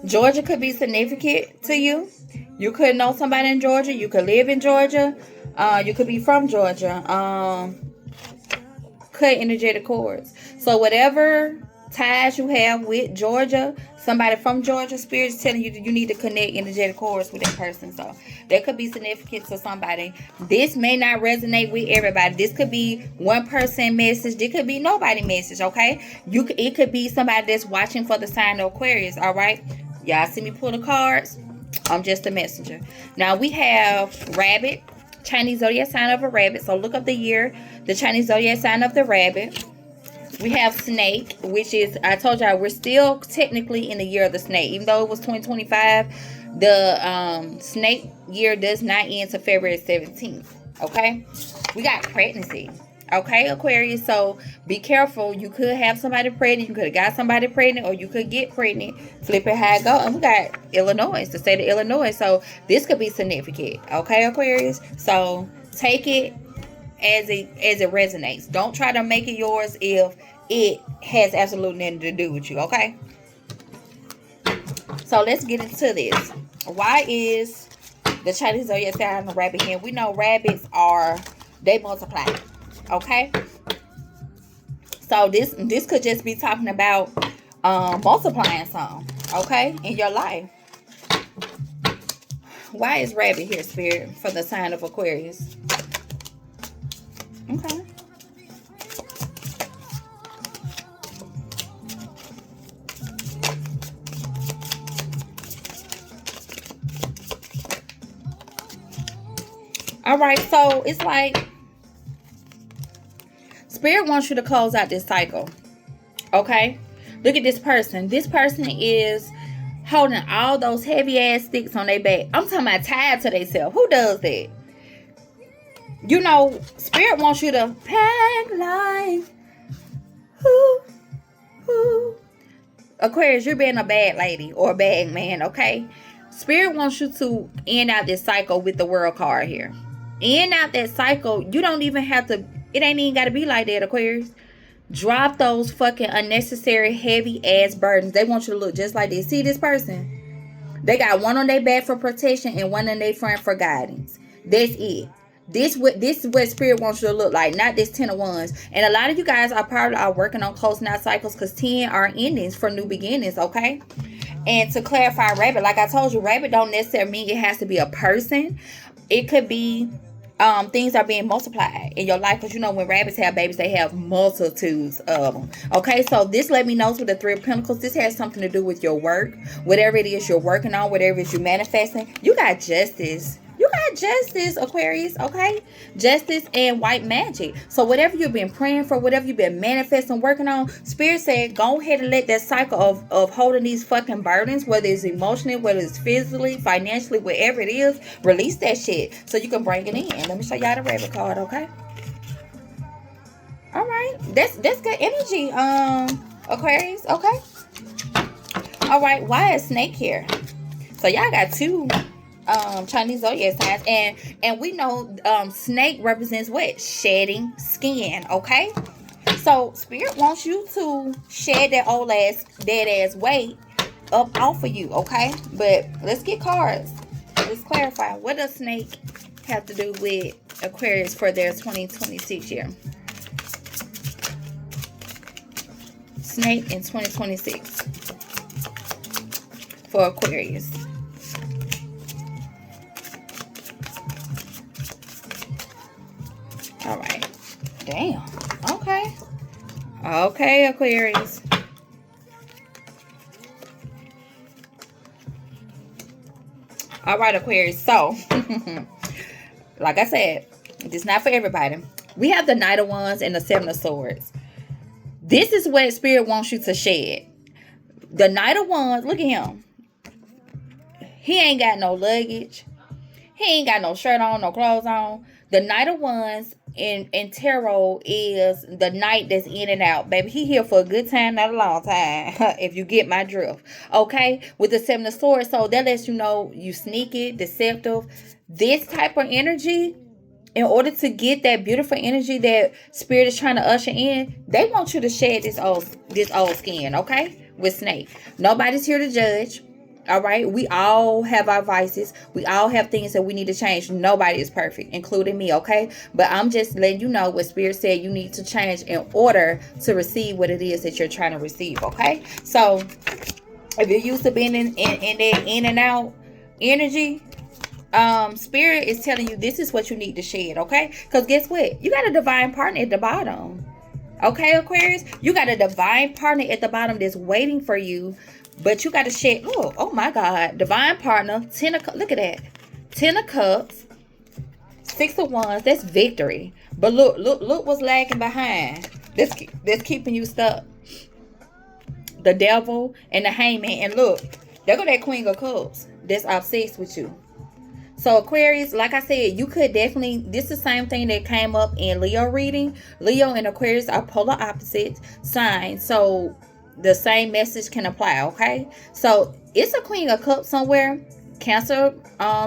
Georgia could be significant to you. You could know somebody in Georgia. You could live in Georgia. You could be from Georgia. Cut energetic cords. So whatever ties you have with Georgia, somebody from Georgia, Spirit is telling you that you need to connect energetic cords with that person. So that could be significant to somebody. This may not resonate with everybody. This could be one person message. This could be nobody message, okay? It could be somebody that's watching for the sign of Aquarius, all right? Y'all see me pull the cards? I'm just a messenger. Now we have rabbit, Chinese zodiac sign of a rabbit. So look up the year, the Chinese zodiac sign of the rabbit. We have snake, which is, I told y'all, we're still technically in the year of the snake. Even though it was 2025, the snake year does not end to February 17th. Okay? We got pregnancy. Okay, Aquarius? So be careful. You could have somebody pregnant. You could have got somebody pregnant, or you could get pregnant. Flip it how it go. And we got Illinois, the state of Illinois. So this could be significant. Okay, Aquarius? So take it as it resonates. Don't try to make it yours if it has absolutely nothing to do with you, okay? So let's get into this. Why is the Chinese zodiac sign of rabbit here? We know rabbits they multiply, okay? So this could just be talking about multiplying something, okay, in your life. Why is rabbit here, Spirit, for the sign of Aquarius? Okay. All right, so it's like Spirit wants you to close out this cycle. Okay? Look at this person. This person is holding all those heavy ass sticks on their back. I'm talking about tied to themselves. Who does that? You know, Spirit wants you to pack life. Aquarius, you're being a bad lady or a bad man, okay? Spirit wants you to end out this cycle with the world card here. End out that cycle. You don't even have to, it ain't even got to be like that, Aquarius. Drop those fucking unnecessary heavy ass burdens. They want you to look just like this. See this person? They got one on their back for protection and one on their front for guidance. That's it. This is what Spirit wants you to look like, not this 10 of Wands. And a lot of you guys are working on closing out cycles because 10 are endings for new beginnings, okay? And to clarify, rabbit, like I told you, rabbit don't necessarily mean it has to be a person. It could be things are being multiplied in your life, because you know when rabbits have babies, they have multitudes of them. Okay, so this let me know with the Three of Pentacles, this has something to do with your work, whatever it is you're working on, whatever it is you're manifesting. You got justice. You got justice, Aquarius, okay? Justice and white magic. So whatever you've been praying for, whatever you've been manifesting, working on, Spirit said, go ahead and let that cycle of holding these fucking burdens, whether it's emotionally, whether it's physically, financially, whatever it is, release that shit so you can bring it in. Let me show y'all the rabbit card, okay? All right. That's good energy, Aquarius, okay? All right. Why is snake here? So y'all got two Chinese zodiac signs, and we know snake represents what? Shedding skin, okay? So Spirit wants you to shed that old ass dead ass weight up off of you, okay? But let's get cards. Let's clarify. What does snake have to do with Aquarius for their 2026 year? Snake in 2026 for Aquarius. All right. Damn. Okay. Okay, Aquarius. All right, Aquarius. So, like I said, this is not for everybody. We have the Knight of Wands and the Seven of Swords. This is what Spirit wants you to shed. The Knight of Wands, look at him. He ain't got no luggage. He ain't got no shirt on, no clothes on. The Knight of Wands in tarot is the knight that's in and out. Baby, he here for a good time, not a long time. If you get my drift. Okay? With the Seven of Swords, so that lets you know you sneaky, deceptive. This type of energy, in order to get that beautiful energy that Spirit is trying to usher in, they want you to shed this old skin, okay? With Snake. Nobody's here to judge. All right, we all have our vices. We all have things that we need to change. Nobody is perfect, including me, okay? But I'm just letting you know what Spirit said you need to change in order to receive what it is that you're trying to receive, okay? So, if you're used to being in that in and out energy, Spirit is telling you this is what you need to shed, okay? Because guess what? You got a divine partner at the bottom. Okay, Aquarius? You got a divine partner at the bottom that's waiting for you. But you got to shed. Oh my God. Divine partner. 10 of cups. Look at that. 10 of cups. 6 of wands. That's victory. But look what's lagging behind. That's keeping you stuck. The devil and the hangman. And look, there go that Queen of Cups that's obsessed with you. So Aquarius, like I said, you could definitely, this is the same thing that came up in Leo reading. Leo and Aquarius are polar opposite signs. So the same message can apply, okay? So it's a Queen of Cups somewhere. Cancer,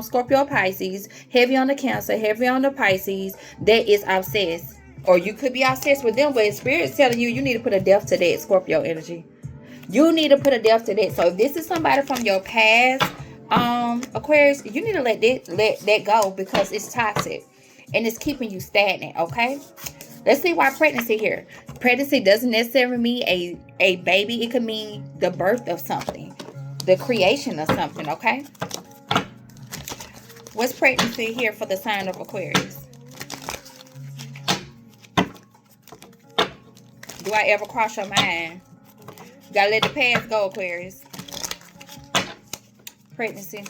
Scorpio, Pisces. Heavy on the Cancer, heavy on the Pisces. That is obsessed. Or you could be obsessed with them, but Spirit's telling you, you need to put a death to that Scorpio energy. You need to put a death to that. So if this is somebody from your past, Aquarius, you need to let that go because it's toxic and it's keeping you stagnant, okay? Let's see why pregnancy here. Pregnancy doesn't necessarily mean a baby. It could mean the birth of something, the creation of something, okay? What's pregnancy here for the sign of Aquarius? Do I ever cross your mind? You gotta let the past go, Aquarius. Pregnancy.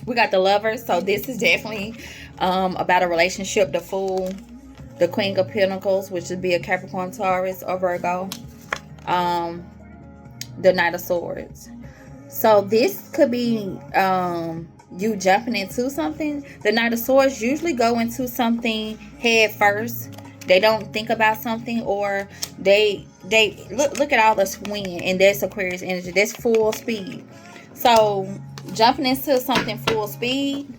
We got the Lovers. So this is definitely about a relationship. The Fool, the Queen of Pentacles, which would be a Capricorn, Taurus, or Virgo. The Knight of Swords. So this could be you jumping into something. The Knight of Swords usually go into something head first. They don't think about something, or they look at all the swing, and that's Aquarius energy. That's full speed. So jumping into something full speed,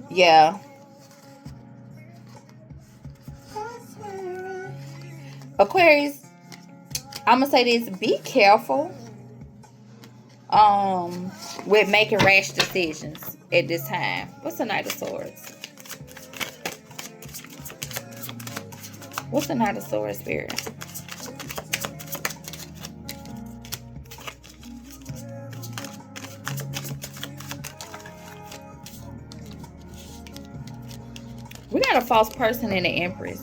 yeah. Aquarius, I'm gonna say this: be careful with making rash decisions at this time. What's the Knight of Swords? What's the Knight of Swords, Spirit? We got a false person in the Empress.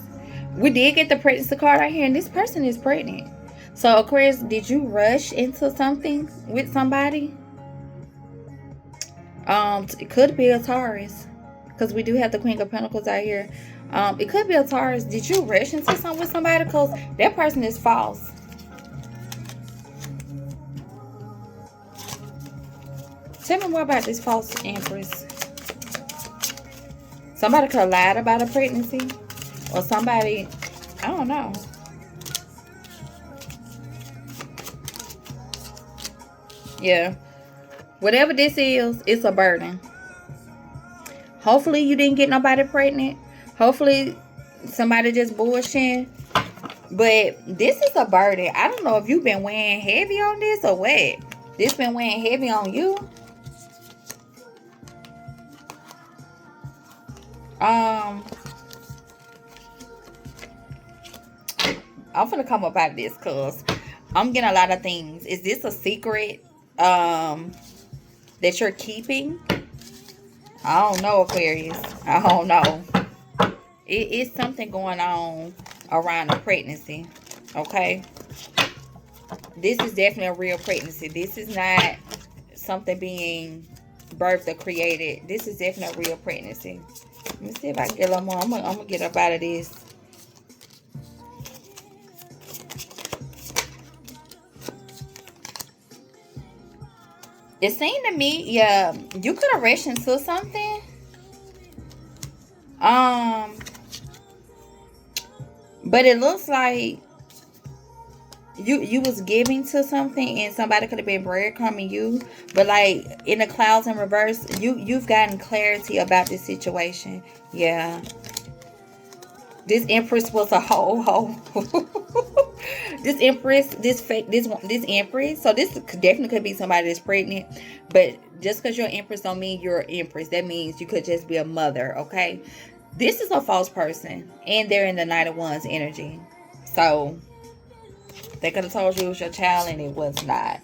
We did get the pregnancy card right here, and this person is pregnant. So, Aquarius, did you rush into something with somebody? It could be a Taurus, because we do have the Queen of Pentacles out here. It could be a Taurus. Did you rush into something with somebody? Because that person is false. Tell me more about this false Empress. Somebody could have lied about a pregnancy, or somebody, I don't know. Yeah. Whatever this is, it's a burden. Hopefully you didn't get nobody pregnant. Hopefully somebody just bullshitting. But this is a burden. I don't know if you've been weighing heavy on this or what. This been weighing heavy on you. I'm gonna come up out of this because I'm getting a lot of things. Is this a secret? that you're keeping. I don't know, Aquarius. I don't know. It is something going on around the pregnancy. Okay. This is definitely a real pregnancy. This is not something being birthed or created. This is definitely a real pregnancy. Let me see if I can get a little more. I'm gonna get up out of this. It seemed to me, yeah, you could have rushed into something. But it looks like you was giving to something and somebody could have been breadcrumbing you. But like in the clouds in reverse, you've gotten clarity about this situation. Yeah. This Empress was a whole. This Empress, this Empress. So this definitely could be somebody that's pregnant. But just because you're an Empress don't mean you're an Empress. That means you could just be a mother, okay? This is a false person. And they're in the Knight of Wands energy. So they could have told you it was your child and it was not.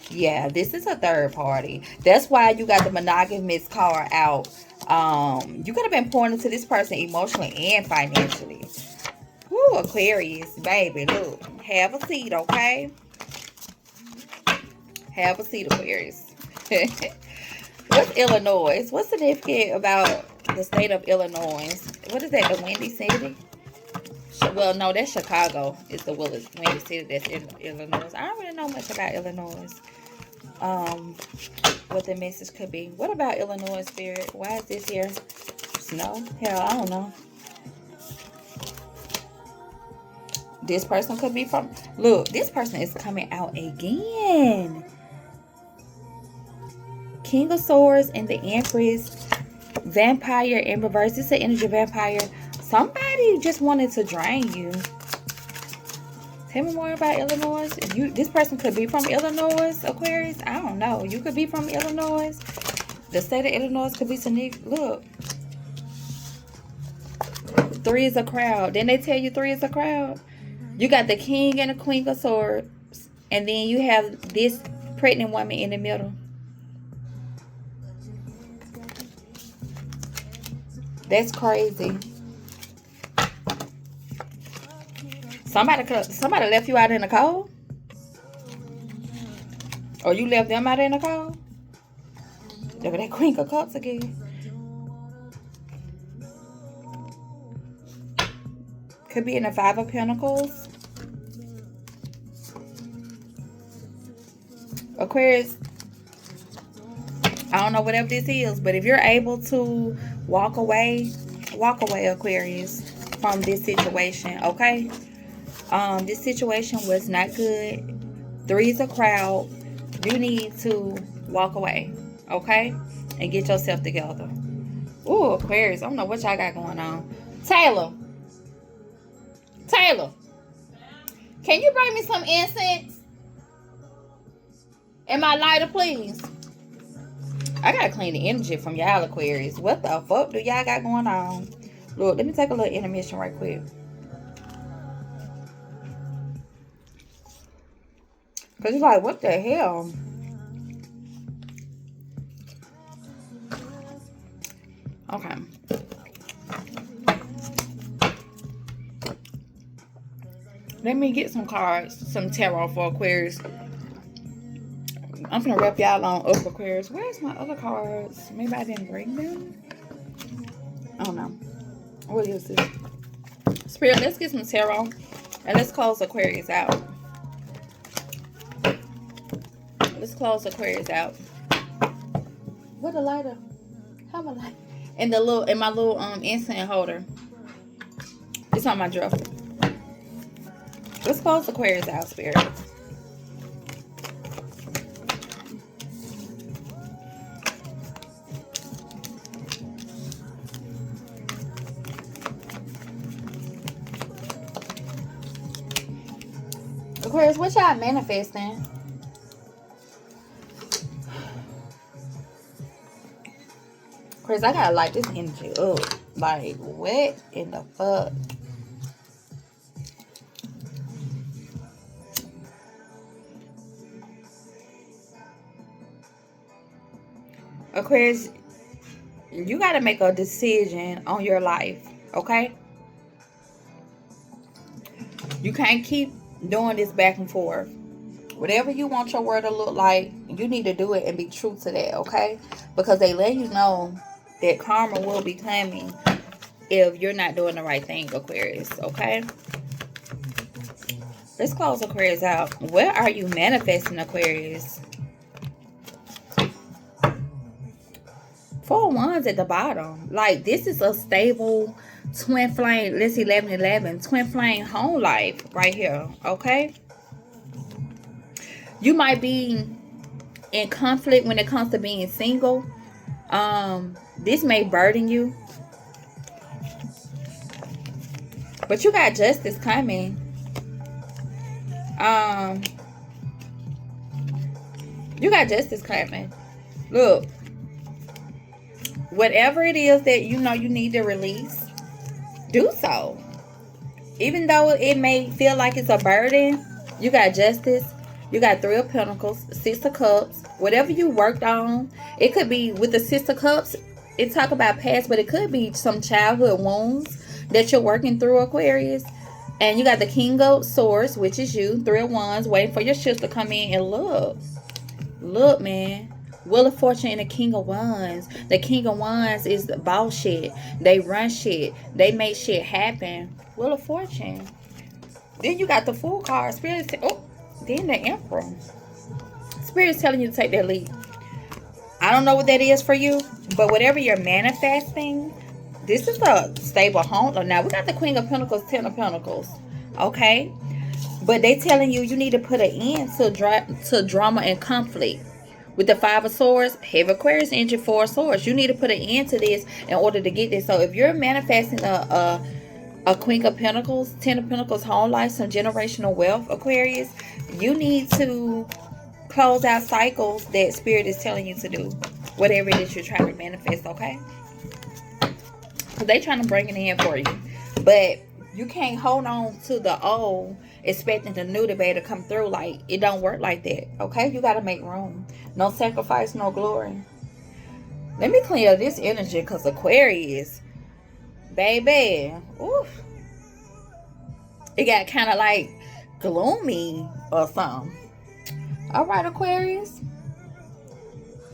Yeah, this is a third party. That's why you got the monogamous card out. You could have been pouring into this person emotionally and financially. Woo, Aquarius, baby, look. Have a seat, okay? Have a seat, Aquarius. What's Illinois? What's significant about the state of Illinois? What is that, the Windy City? Well, no, that's Chicago. It's the Windy City that's in Illinois. I don't really know much about Illinois. What the message could be. What about Illinois, Spirit? Why is this here? Snow? Hell, I don't know. This person could be from... Look, this person is coming out again. King of Swords and the Empress. Vampire in reverse. This is an energy vampire. Somebody just wanted to drain you. Tell me more about Illinois. This person could be from Illinois, Aquarius. I don't know. You could be from Illinois. The state of Illinois could be some... Look. 3 is a crowd. Didn't they tell you 3 is a crowd? You got the King and the Queen of Swords. And then you have this pregnant woman in the middle. That's crazy. Somebody left you out in the cold? Or you left them out in the cold? Look at that Queen of Cups again. Could be in the 5 of Pentacles. Aquarius, I don't know whatever this is, but if you're able to walk away, Aquarius, from this situation, okay? This situation was not good. 3 is a crowd. You need to walk away, okay? And get yourself together. Ooh, Aquarius, I don't know what y'all got going on. Taylor, can you bring me some incense? And my lighter, please. I gotta clean the energy from y'all, Aquarius. What the fuck do y'all got going on? Look, let me take a little intermission right quick. Because you're like, what the hell? Okay. Let me get some cards, some tarot for Aquarius. I'm gonna wrap y'all on up, Aquarius. Where's my other cards? Maybe I didn't bring them. I don't know. What is this? Spirit, let's get some tarot. And let's close Aquarius out. Let's close Aquarius out. What a lighter. How am I light? And my little incense holder. It's on my dresser. Let's close Aquarius out, Spirit. Aquarius, what y'all manifesting? Aquarius, I gotta light this energy up. Like, what in the fuck? Aquarius, you got to make a decision on your life, okay? You can't keep doing this back and forth. Whatever you want your word to look like, you need to do it and be true to that, okay? Because they let you know that karma will be coming if you're not doing the right thing, Aquarius, okay? Let's close Aquarius out. Where are you manifesting, Aquarius? 4 wands at the bottom. Like, this is a stable twin flame. Let's see, 1111. Twin flame home life right here, okay? You might be in conflict when it comes to being single. This may burden you. But you got justice coming. You got justice coming. Look. Whatever it is that you know you need to release, do so. Even though it may feel like it's a burden, you got justice. You got 3 of Pentacles, 6 of Cups. Whatever you worked on, it could be with the 6 of Cups. It talk about past, but it could be some childhood wounds that you're working through, Aquarius. And you got the King of Swords, which is you. 3 of Wands, waiting for your shift to come in. And look. Look, man. Wheel of Fortune and the King of Wands. The King of Wands is the boss shit. They run shit. They make shit happen. Wheel of Fortune. Then you got the Fool card. Spirit. Oh, then the Emperor. Spirit's telling you to take that leap. I don't know what that is for you, but whatever you're manifesting, this is a stable home. Now, we got the Queen of Pentacles, 10 of Pentacles. Okay? But they telling you need to put an end to drama and conflict. With the 5 of Swords, heavy Aquarius energy, 4 of Swords. You need to put an end to this in order to get this. So if you're manifesting a Queen of Pentacles, 10 of Pentacles home life, some generational wealth, Aquarius, you need to close out cycles that Spirit is telling you to do. Whatever it is you're trying to manifest, okay? Because they're trying to bring it in for you. But you can't hold on to the old expecting the new to come through. Like, it don't work like that, okay? You got to make room. No sacrifice, no glory. Let me clear this energy, because Aquarius, baby, oof, it got kind of like gloomy or something. All right, Aquarius,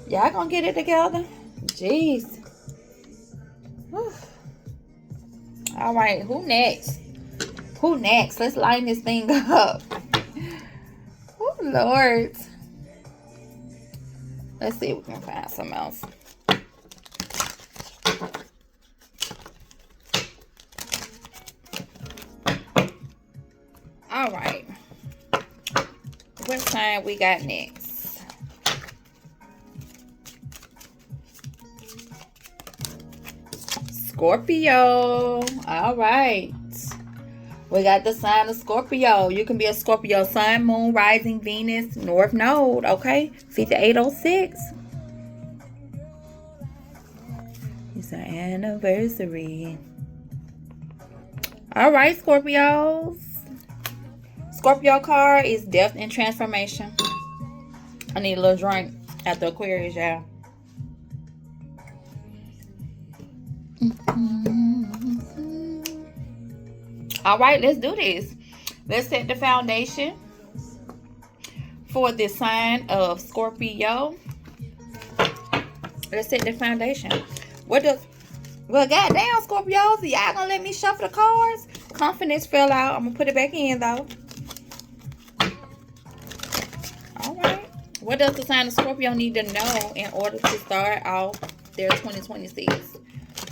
y'all gonna get it together. Jeez. Oof. All right, who next? Who next? Let's line this thing up. Oh, Lord. Let's see if we can find something else. All right. What sign we got next? Scorpio. All right. We got the sign of Scorpio. You can be a Scorpio sun, moon, rising, Venus, north node, okay? 5806. It's our anniversary. All right, Scorpios. Scorpio card is death and transformation. I need a little drink after Aquarius, y'all. All right, let's do this. Let's set the foundation for the sign of Scorpio. Let's set the foundation. What does... Well, goddamn, Scorpios, y'all gonna let me shuffle the cards? Confidence fell out. I'm gonna put it back in, though. All right. What does the sign of Scorpio need to know in order to start off their 2026?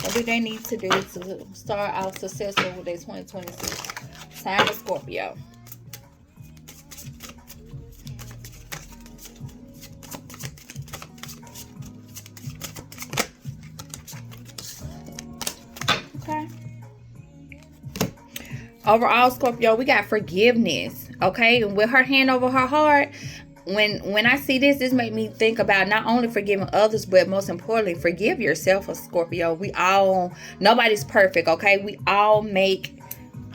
What do they need to do to start out successful with their 2026? Sign of Scorpio. Okay. Overall, Scorpio, we got forgiveness. Okay. And with her hand over her heart, when I see this, this made me think about not only forgiving others, but most importantly, forgive yourself, Scorpio. We all, nobody's perfect, okay? We all make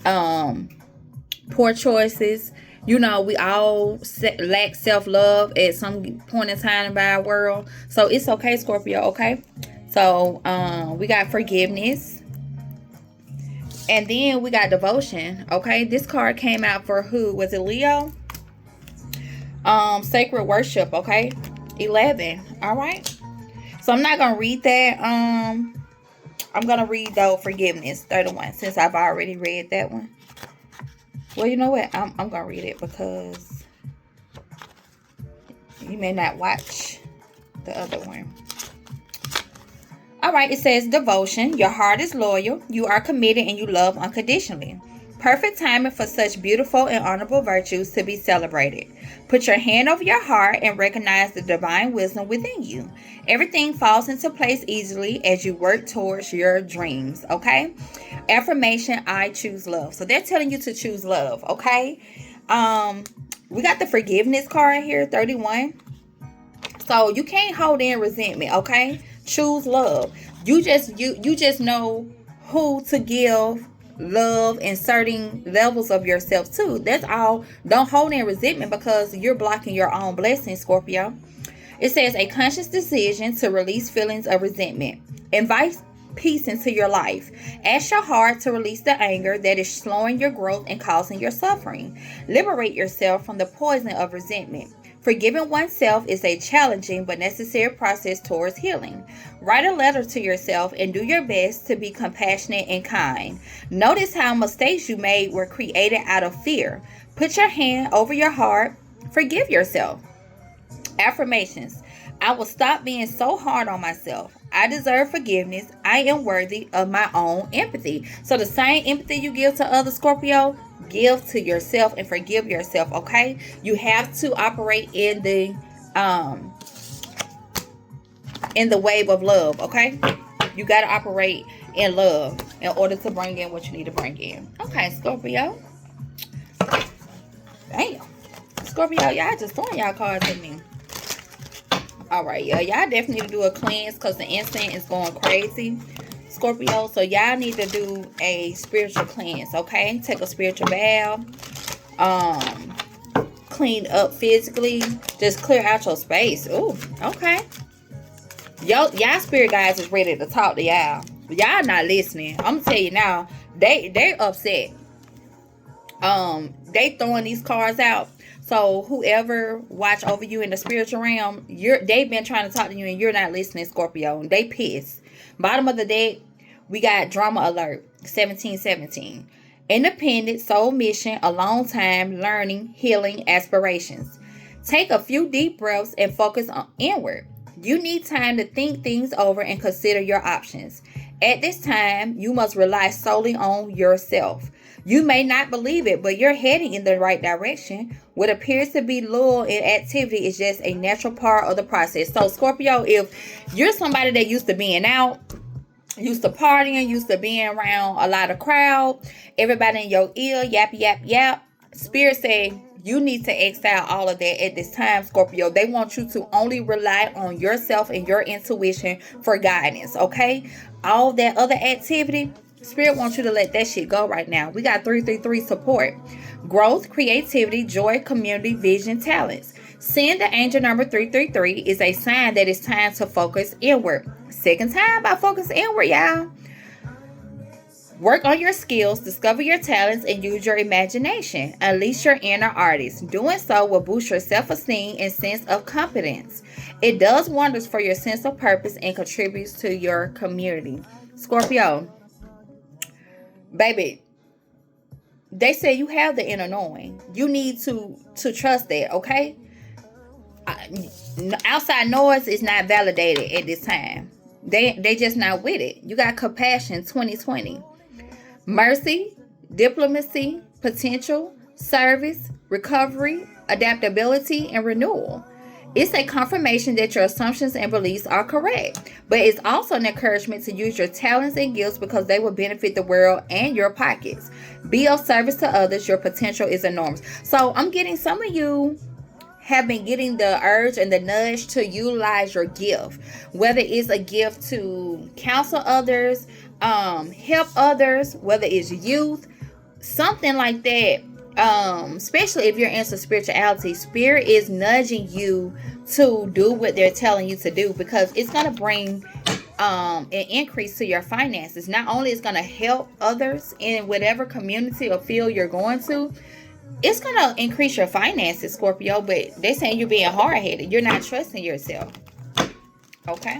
poor choices You know, we all lack self-love at some point in time in our world. So it's okay, Scorpio, okay? So we got forgiveness. And then we got devotion, okay? This card came out for who? Was it Leo? Sacred worship, okay? 11, all right? So I'm not going to read that. I'm going to read, though, forgiveness, 31, since I've already read that one. Well, you know what? I'm going to read it because you may not watch the other one. All right, it says devotion. Your heart is loyal. You are committed and you love unconditionally. Perfect timing for such beautiful and honorable virtues to be celebrated. Put your hand over your heart and recognize the divine wisdom within you. Everything falls into place easily as you work towards your dreams, okay? Affirmation, I choose love. So they're telling you to choose love, okay? We got the forgiveness card here, 31. So you can't hold in resentment, okay? Choose love. You just know who to give love in certain levels of yourself too. That's all. Don't hold in resentment because you're blocking your own blessings, Scorpio. It says a conscious decision to release feelings of resentment. Invite peace into your life. Ask your heart to release the anger that is slowing your growth and causing your suffering. Liberate yourself from the poison of resentment. Forgiving oneself is a challenging but necessary process towards healing. Write a letter to yourself and do your best to be compassionate and kind. Notice how mistakes you made were created out of fear. Put your hand over your heart. Forgive yourself. Affirmations. I will stop being so hard on myself. I deserve forgiveness. I am worthy of my own empathy. So the same empathy you give to other Scorpio, give to yourself and forgive yourself, okay? You have to operate in the wave of love, okay? You got to operate in love in order to bring in what you need to bring in. Okay, Scorpio. Damn. Scorpio, y'all just throwing y'all cards at me. All right, y'all definitely need to do a cleanse because the incense is going crazy, Scorpio. So y'all need to do a spiritual cleanse, okay? Take a spiritual bath, clean up physically, just clear out your space. Ooh, okay. Y'all spirit guys is ready to talk to y'all. Y'all not listening. I'm gonna tell you now, they upset. They throwing these cards out. So whoever watch over you in the spiritual realm, they've been trying to talk to you and you're not listening, Scorpio. They pissed. Bottom of the deck, we got drama alert, 1717. Independent, soul mission, alone time, learning, healing, aspirations. Take a few deep breaths and focus on inward. You need time to think things over and consider your options. At this time, you must rely solely on yourself. You may not believe it, but you're heading in the right direction. What appears to be lull in activity is just a natural part of the process. So, Scorpio, if you're somebody that used to being out, used to partying, used to being around a lot of crowd, everybody in your ear, yap, yap, yap, Spirit say you need to exile all of that at this time, Scorpio. They want you to only rely on yourself and your intuition for guidance, okay? All that other activity, Spirit wants you to let that shit go right now. We got 333 support. Growth, creativity, joy, community, vision, talents. Seeing the angel number 333 is a sign that it's time to focus inward. Second time by focus inward, y'all. Work on your skills, discover your talents, and use your imagination. Unleash your inner artist. Doing so will boost your self-esteem and sense of confidence. It does wonders for your sense of purpose and contributes to your community. Scorpio, baby, they say you have the inner knowing. You need to trust that, okay? Outside noise is not validated at this time. They just not with it. You got compassion 2020. Mercy, diplomacy, potential, service, recovery, adaptability, and renewal. It's a confirmation that your assumptions and beliefs are correct, but it's also an encouragement to use your talents and gifts because they will benefit the world and your pockets. Be of service to others. Your potential is enormous. So I'm getting some of you have been getting the urge and the nudge to utilize your gift, whether it's a gift to counsel others, help others, whether it's youth, something like that. especially if you're into spirituality, spirit is nudging you to do what they're telling you to do, because it's going to bring an increase to your finances. Not only is going to help others in whatever community or field you're going to, it's going to increase your finances, Scorpio. But they're saying you're being hard-headed. You're not trusting yourself. Okay.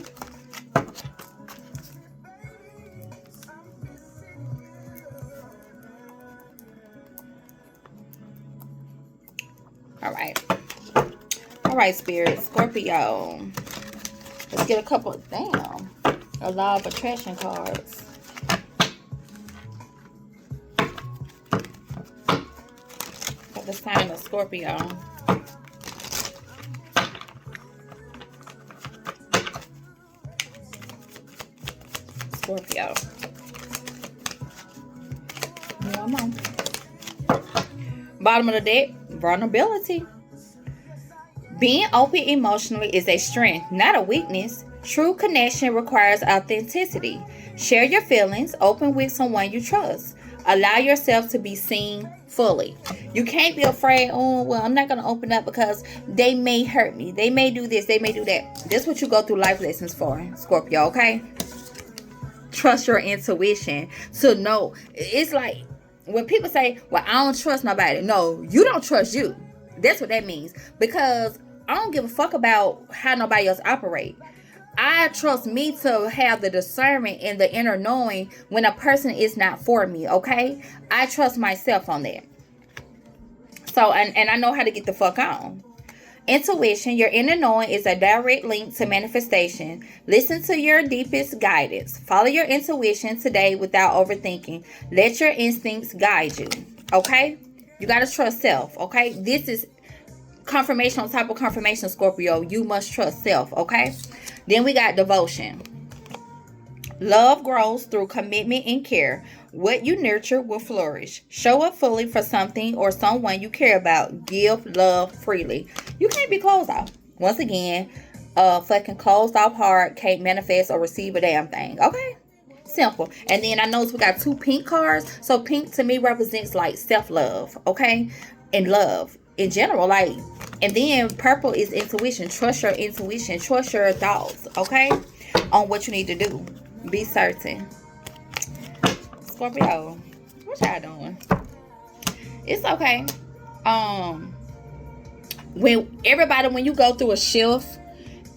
All right. All right, Spirit. Scorpio. Let's get a couple of, a law of attraction cards. For the sign of Scorpio. Scorpio. One more. Bottom of the deck, vulnerability. Being open emotionally is a strength, not a weakness. True connection requires authenticity. Share your feelings, open with someone you trust. Allow yourself to be seen fully. You can't be afraid, oh, well, I'm not going to open up because they may hurt me. They may do this, they may do that. That's what you go through life lessons for, Scorpio, okay? Trust your intuition to know. It's like when people say, well, I don't trust nobody. No, you don't trust you. That's what that means. Because I don't give a fuck about how nobody else operate. I trust me to have the discernment and the inner knowing when a person is not for me, okay? I trust myself on that. So, and I know how to get the fuck on. Intuition, your inner knowing, is a direct link to manifestation. Listen to your deepest guidance. Follow your intuition today without overthinking. Let your instincts guide you, okay? You got to trust self, okay? This is confirmation on top of confirmation, Scorpio. You must trust self, okay? Then we got devotion. Love grows through commitment and care. What you nurture will flourish. Show up fully for something or someone you care about. Give love freely. You can't be closed off. Once again, fucking closed off heart can't manifest or receive a damn thing, okay? Simple. And then I noticed we got 2 pink cards. So pink to me represents like self-love, okay? And love in general, like. And then purple is intuition. Trust your intuition. Trust your thoughts, okay? On what you need to do. Be certain. Scorpio, what y'all doing? It's okay. When you go through a shift,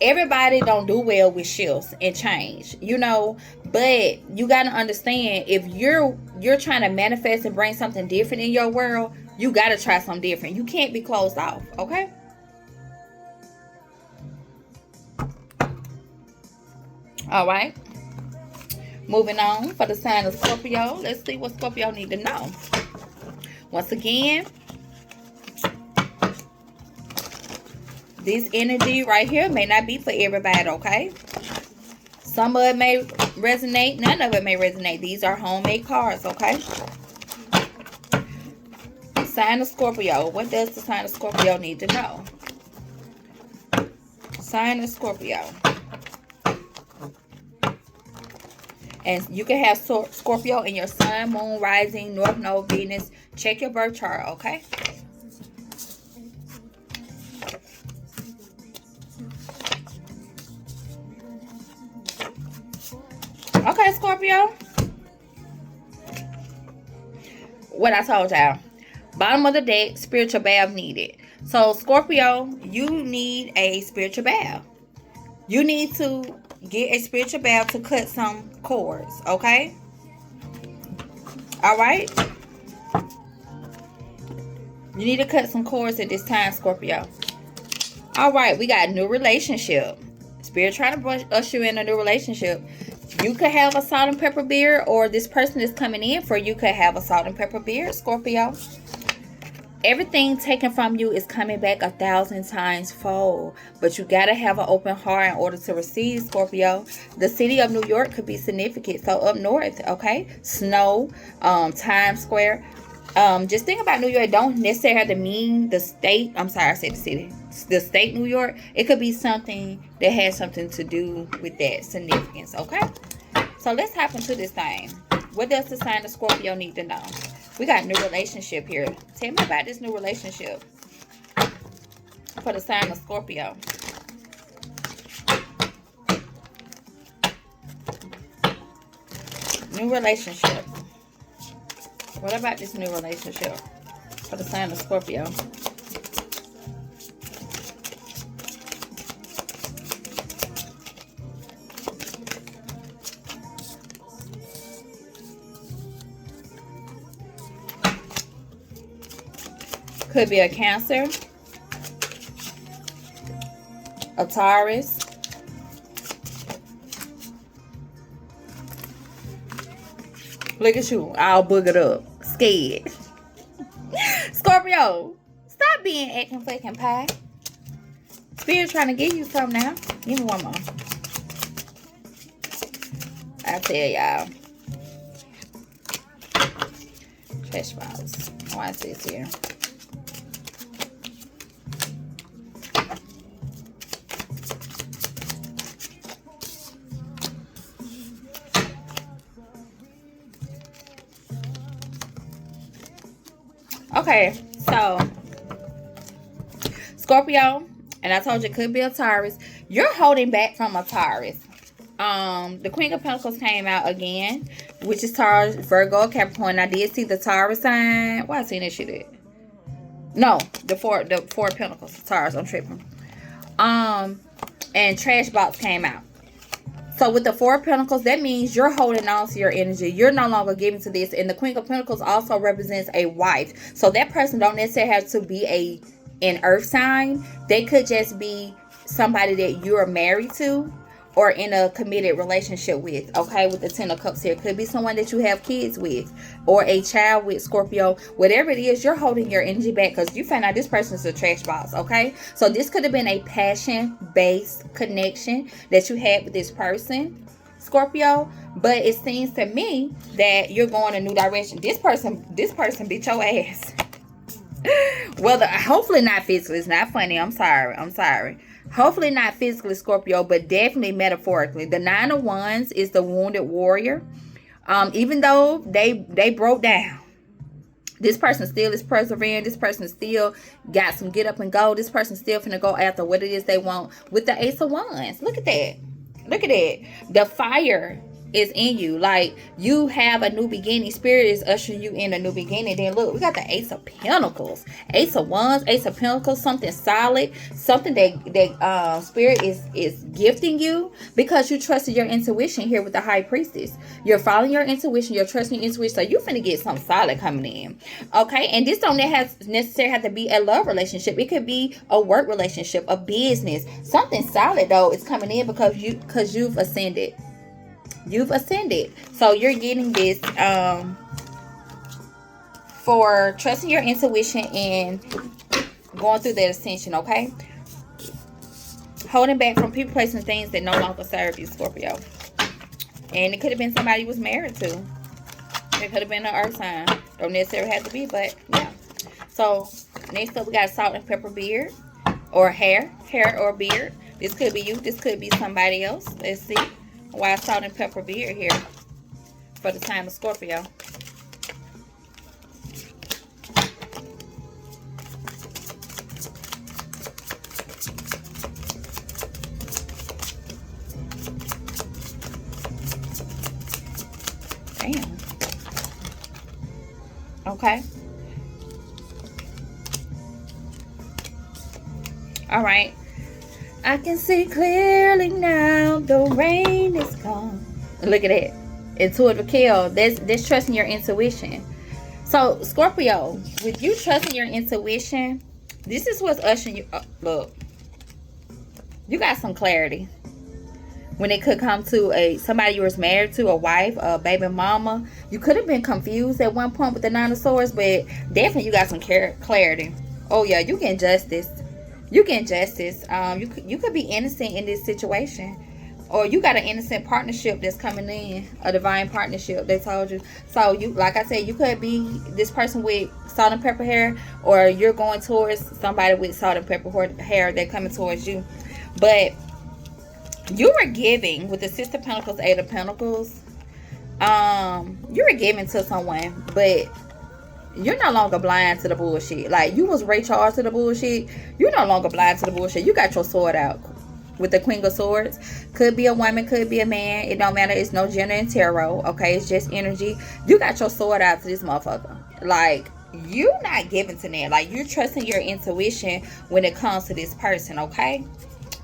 everybody don't do well with shifts and change, you know. But you gotta understand, if you're trying to manifest and bring something different in your world, you gotta try something different. You can't be closed off, okay? All right. Moving on for the sign of Scorpio. Let's see what Scorpio need to know. Once again, this energy right here may not be for everybody, okay? Some of it may resonate. None of it may resonate. These are homemade cards, okay? Sign of Scorpio. What does the sign of Scorpio need to know? Sign of Scorpio. And you can have Scorpio in your sun, moon, rising, north node, Venus. Check your birth chart, okay? Okay, Scorpio. What I told y'all. Bottom of the deck, spiritual bath needed. So, Scorpio, you need a spiritual bath. You need to get a spiritual bath to cut some cords, okay? All right? You need to cut some cords at this time, Scorpio. All right, we got a new relationship. Spirit trying to usher you in a new relationship. You could have a salt and pepper beard, or this person is coming in for you could have a salt and pepper beard, Scorpio. Everything taken from you is coming back 1,000 times fold. But you got to have an open heart in order to receive, Scorpio. The city of New York could be significant. So up north, okay? Snow, Times Square. Just think about New York. Don't necessarily have to mean the state. I'm sorry, I said the city. The state New York. It could be something that has something to do with that significance, okay? So let's hop into this thing. What does the sign of Scorpio need to know? We got new relationship here. Tell me about this new relationship for the sign of Scorpio. New relationship. What about this new relationship for the sign of Scorpio? Could be a Cancer, a Taurus, look at you, all boogered up, scared. Scorpio, stop being acting fucking pie. Spirit trying to give you something now. Give me one more. I tell y'all. Trash files. Watch this here. Okay, so Scorpio, and I told you it could be a Taurus. You're holding back from a Taurus. The Queen of Pentacles came out again, which is Taurus, Virgo, Capricorn. I did see the Taurus sign. Why I seen this shit at? No, the four of Pentacles, Taurus. I'm tripping. And Trash Box came out. So with the Four of Pentacles, that means you're holding on to your energy. You're no longer giving to this. And the Queen of Pentacles also represents a wife. So that person don't necessarily have to be an earth sign. They could just be somebody that you're married to or in a committed relationship with. Okay, with the Ten of Cups here. Could be someone that you have kids with or a child with, Scorpio. Whatever it is, you're holding your energy back because you find out this person is a trash box. Okay, so this could have been a passion-based connection that you had with this person, Scorpio. But it seems to me that you're going a new direction. This person beat your ass. Well, hopefully not physically. It's not funny. I'm sorry. Hopefully not physically, Scorpio, but definitely metaphorically. The Nine of Wands is the wounded warrior. Even though they broke down, this person still is persevering. This person still got some get up and go. This person still finna go after what it is they want with the Ace of Wands. Look at that. Look at that. The fire is in you. Like, you have a new beginning. Spirit is ushering you in a new beginning. Then look, we got the Ace of Pentacles, Ace of Wands, Ace of Pentacles. Something solid, something that Spirit is gifting you because you trusted your intuition here with the High Priestess. You're following your intuition. You're trusting your intuition. So you finna get something solid coming in. Okay, and this don't necessarily have to be a love relationship. It could be a work relationship, a business. Something solid though is coming in because you've ascended. You've ascended. So you're getting this for trusting your intuition and going through that ascension, okay? Holding back from people, placing things that no longer serve you, Scorpio. And it could have been somebody you was married to. It could have been an earth sign. Don't necessarily have to be, but yeah. So next up we got salt and pepper beard or hair or beard. This could be you. This could be somebody else. Let's see. Why salt and pepper beard here for the time of Scorpio. Damn. Okay. All right. I can see clearly now, the rain is gone. Look at that. Intuitive kill. That's trusting your intuition. So, Scorpio, with you trusting your intuition, this is what's ushering you up. Look, you got some clarity. When it could come to somebody you was married to, a wife, a baby mama. You could have been confused at one point with the Nine of Swords, but definitely you got some clarity. Oh, yeah, you getting justice. You getting justice. You could be innocent in this situation, or you got an innocent partnership that's coming in, a divine partnership. They told you. So you, like I said, you could be this person with salt and pepper hair, or you're going towards somebody with salt and pepper hair. They're coming towards you, but you were giving with the Six of Pentacles, Eight of Pentacles. You were giving to someone, but you're no longer blind to the bullshit. Like, you was Ray Charles to the bullshit. You're no longer blind to the bullshit. You got your sword out with the Queen of Swords. Could be a woman, could be a man. It don't matter. It's no gender in tarot. Okay, it's just energy. You got your sword out to this motherfucker. Like, you not giving to that. Like, you're trusting your intuition when it comes to this person. Okay.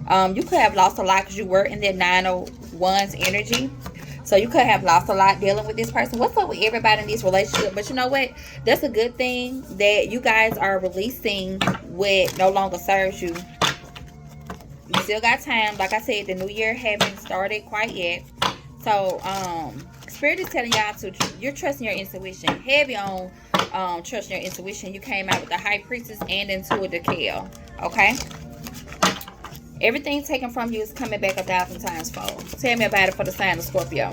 You could have lost a lot because you were in that 9 of Wands energy. So you could have lost a lot dealing with this person. What's up with everybody in this relationship? But you know what? That's a good thing that you guys are releasing what no longer serves you. You still got time. Like I said, the new year haven't started quite yet. So, Spirit is telling y'all to, you're trusting your intuition. Heavy on trusting your intuition. You came out with the High Priestess and into a Decal. Okay? Everything taken from you is coming back 1,000 times fold. Tell me about it for the sign of Scorpio.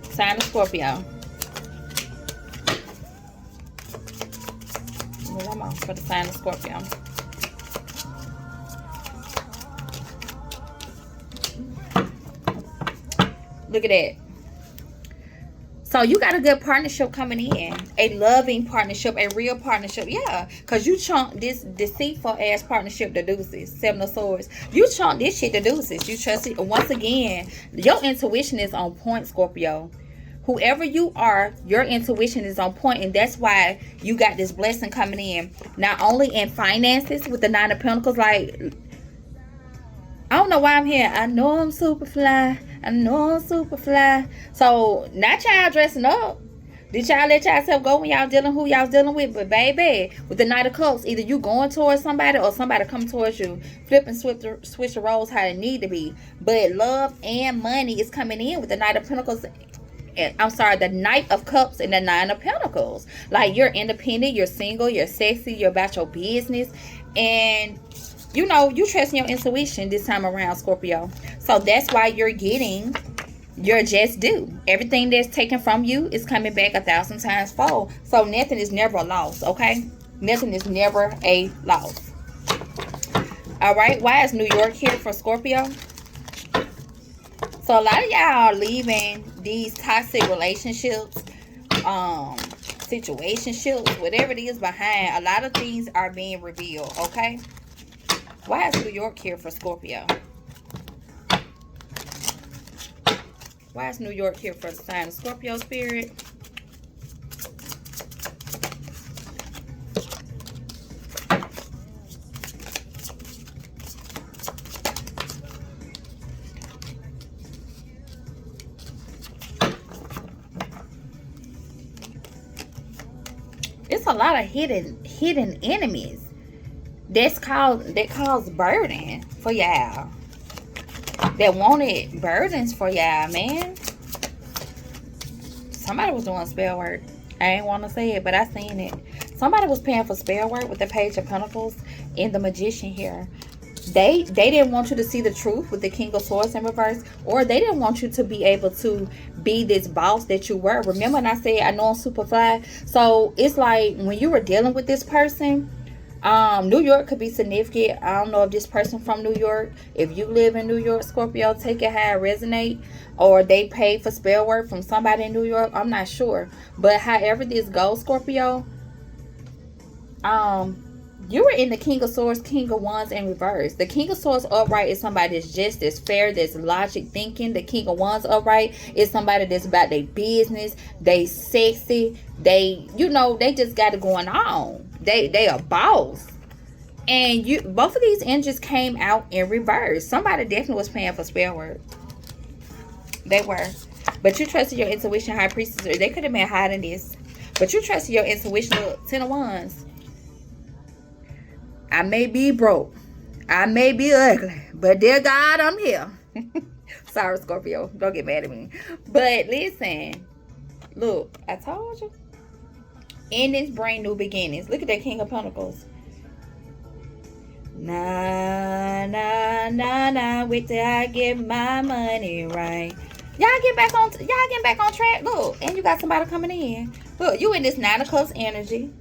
Sign of Scorpio. Come on, for the sign of Scorpio. Look at that. So you got a good partnership coming in. A loving partnership, a real partnership. Yeah, because you chunk this deceitful ass partnership to deuces. 7 of Swords. You chunk this shit to deuces. You trust it. Once again, your intuition is on point, Scorpio. Whoever you are, your intuition is on point, and that's why you got this blessing coming in. Not only in finances with the 9 of Pentacles, like, I don't know why I'm here. I know I'm super fly. I know I'm super fly. So, not y'all dressing up. Did y'all let yourself go when y'all dealing who y'all dealing with? But baby, with the Knight of Cups, either you going towards somebody or somebody coming towards you. Flip and switch the roles how they need to be. But love and money is coming in with the Knight of Pentacles. I'm sorry, the Knight of Cups and the 9 of Pentacles. Like, you're independent, you're single, you're sexy, you're about your business. And you know, you trust your intuition this time around, Scorpio. So that's why you're getting your just due. Everything that's taken from you is coming back 1,000 times fold. So nothing is never a loss, okay? Nothing is never a loss. All right, why is New York here for Scorpio? So a lot of y'all are leaving these toxic relationships, situationships, whatever it is behind. A lot of things are being revealed, okay? Why is New York here for Scorpio? Why is New York here for the sign of Scorpio, Spirit? It's a lot of hidden enemies. that cause burden for y'all. That wanted burdens for y'all, man. Somebody was doing spell work. I ain't want to say it, but I seen it. Somebody was paying for spell work with the Page of Pentacles and the Magician here. They didn't want you to see the truth with the King of Swords in reverse, or they didn't want you to be able to be this boss that you were. Remember when I said I know I'm super fly? So it's like when you were dealing with this person, New York could be significant. I don't know if this person from New York, if you live in New York, Scorpio, take it how it resonate, or they paid for spell work from somebody in New York. I'm not sure, but however this goes, Scorpio, you were in the King of Swords, King of Wands in reverse. The King of Swords upright is somebody that's just, that's fair, that's logic thinking. The King of Wands upright is somebody that's about their business. They sexy. They, you know, they just got it going on. They a boss. And you, both of these energies came out in reverse. Somebody definitely was paying for spell work. They were. But you trusted your intuition, High Priestess. They could have been hiding this. But you trusted your intuition. Look, 10 of Wands. I may be broke. I may be ugly. But dear God, I'm here. Sorry, Scorpio. Don't get mad at me. But listen. Look, I told you. In this brand new beginnings. Look at that King of Pentacles. Nah, nah, nah, nah. Wait till I get my money right. Y'all get back on track. Look, and you got somebody coming in. Look, you in this 9 of Cups energy.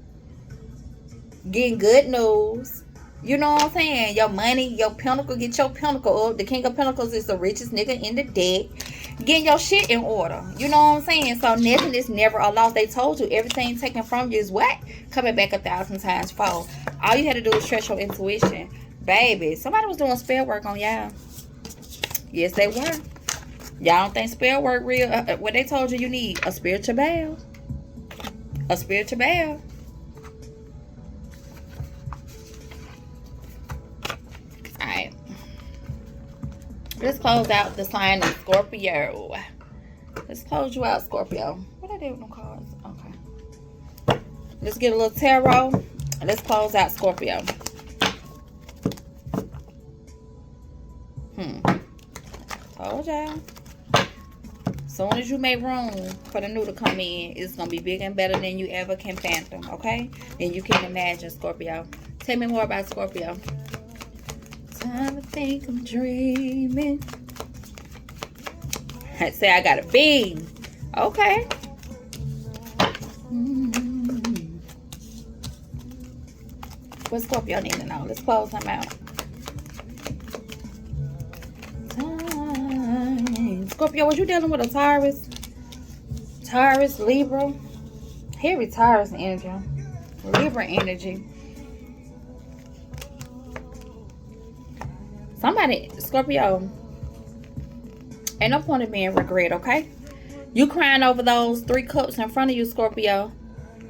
Getting good news. You know what I'm saying? Your money, your pentacle, get your pentacle up. The King of Pentacles is the richest nigga in the deck. getting your shit in order. You know what I'm saying? So nothing is never a loss. They told you everything taken from you is what? Coming back 1,000 times fold. All you had to do was trust your intuition. Baby, somebody was doing spell work on y'all. Yes, they were. Y'all don't think spell work real? What they told you you need? A spiritual bath. A spiritual bath. Alright. Let's close out the sign of Scorpio. Let's close you out, Scorpio. What I did with them cards? Okay. Let's get a little tarot. Let's close out Scorpio. Told y'all. Soon as you make room for the new to come in, it's going to be bigger and better than you ever can fathom, okay? And you can imagine, Scorpio. Tell me more about Scorpio. Time to think I'm dreaming. I say I got a beam. Okay. What Scorpio need to know? Let's close them out. Scorpio, was you dealing with a Taurus? Taurus, Libra? Heavy Taurus energy. Libra energy. Somebody, Scorpio, ain't no point in being regret, okay? You crying over those 3 cups in front of you, Scorpio,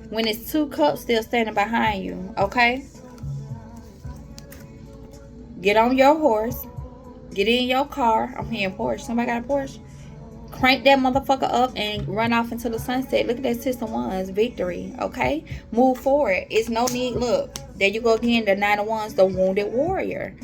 when it's 2 cups still standing behind you, okay? Get on your horse. Get in your car. I'm hearing Porsche. Somebody got a Porsche? Crank that motherfucker up and run off into the sunset. Look at that Sister Wands. Victory. Okay? Move forward. It's no need. Look. There you go again. The 9 of Wands. The wounded warrior.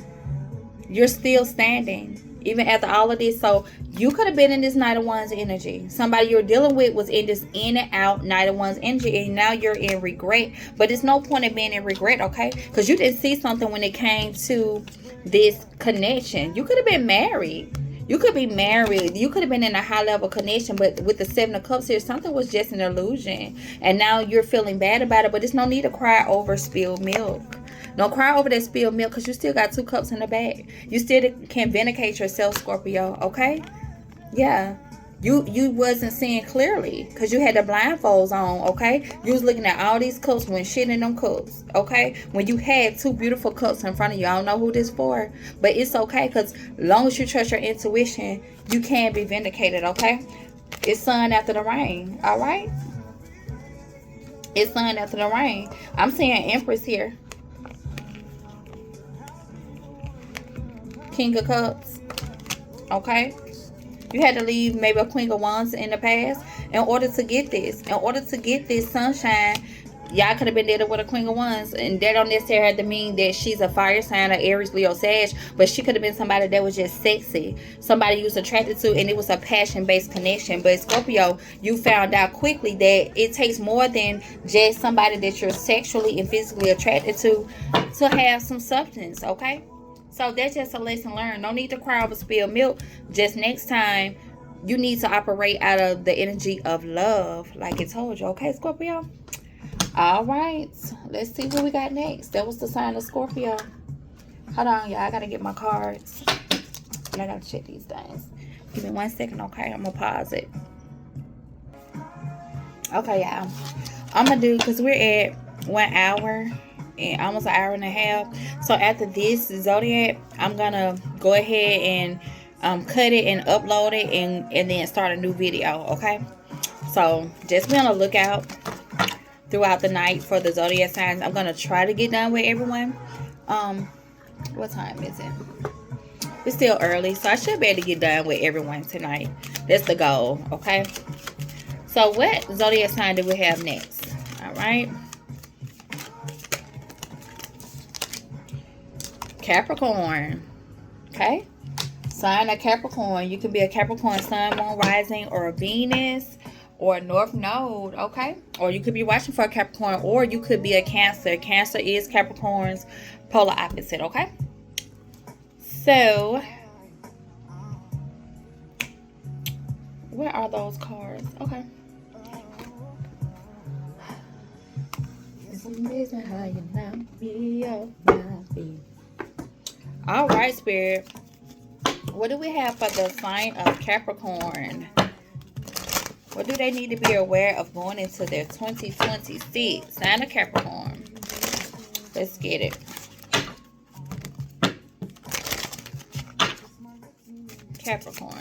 You're still standing. Even after all of this. So, you could have been in this Knight of Wands energy. Somebody you're dealing with was in this in and out Knight of Wands energy. And now you're in regret. But there's no point in being in regret. Okay? Because you didn't see something when it came to this connection. You could have been married. You could be married. You could have been in a high level connection, but with the 7 of Cups here, something was just an illusion. And now you're feeling bad about it, but there's no need to cry over spilled milk. Don't cry over that spilled milk because you still got 2 cups in the bag. You still can vindicate yourself, Scorpio, okay? Yeah. You wasn't seeing clearly because you had the blindfolds on, okay? You was looking at all these cups when shit in them cups, okay? When you had 2 beautiful cups in front of you. I don't know who this for, but it's okay because as long as you trust your intuition, you can be vindicated, okay? It's sun after the rain, all right? It's sun after the rain. I'm seeing Empress here. King of Cups, okay? You had to leave maybe a Queen of Wands in the past in order to get this. In order to get this sunshine, y'all could have been dealing with a Queen of Wands. And that don't necessarily have to mean that she's a fire sign or Aries, Leo, Sag. But she could have been somebody that was just sexy. Somebody you was attracted to and it was a passion-based connection. But Scorpio, you found out quickly that it takes more than just somebody that you're sexually and physically attracted to have some substance, okay? So that's just a lesson learned. No need to cry over spilled milk. Just next time, you need to operate out of the energy of love, like it told you. Okay, Scorpio? All right. Let's see what we got next. That was the sign of Scorpio. Hold on, y'all. I got to get my cards. And I got to check these things. Give me 1 second, okay? I'm going to pause it. Okay, y'all. I'm going to do, because we're at 1 hour. And almost an hour and a half. So after this zodiac, I'm gonna go ahead and cut it and upload it and then start a new video, okay? So just be on the lookout throughout the night for the zodiac signs. I'm gonna try to get done with everyone. What time is it? It's still early, so I should be able to get done with everyone tonight. That's the goal, okay? So what zodiac sign do we have next? All right. Capricorn. Okay, sign of Capricorn. You could be a Capricorn sun, moon, rising, or a Venus, or a North Node. Okay, or you could be watching for a Capricorn, or you could be a Cancer. Cancer is Capricorn's polar opposite. Okay, so where are those cards? Okay. It's amazing how you knock me off my feet. All right, Spirit. What do we have for the sign of Capricorn? What do they need to be aware of going into their 2026? Sign of Capricorn. Let's get it. Capricorn.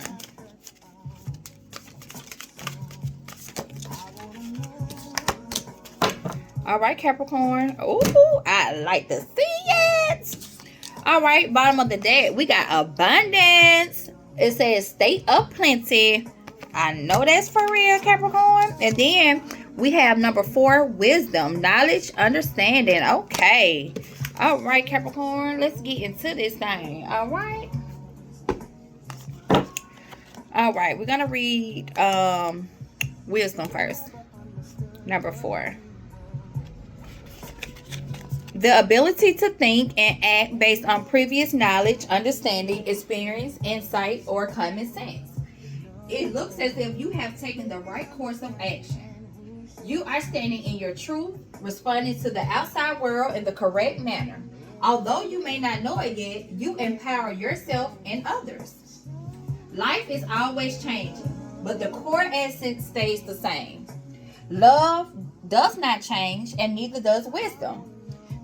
All right, Capricorn. Ooh, I like to see it. All right, bottom of the deck, we got abundance. It says state of plenty. I know that's for real, Capricorn. And then we have number 4, wisdom, knowledge, understanding. Okay. All right, Capricorn, let's get into this thing. All right. All right, we're going to read wisdom first. Number 4. The ability to think and act based on previous knowledge, understanding, experience, insight, or common sense. It looks as if you have taken the right course of action. You are standing in your truth, responding to the outside world in the correct manner. Although you may not know it yet, you empower yourself and others. Life is always changing, but the core essence stays the same. Love does not change, and neither does wisdom.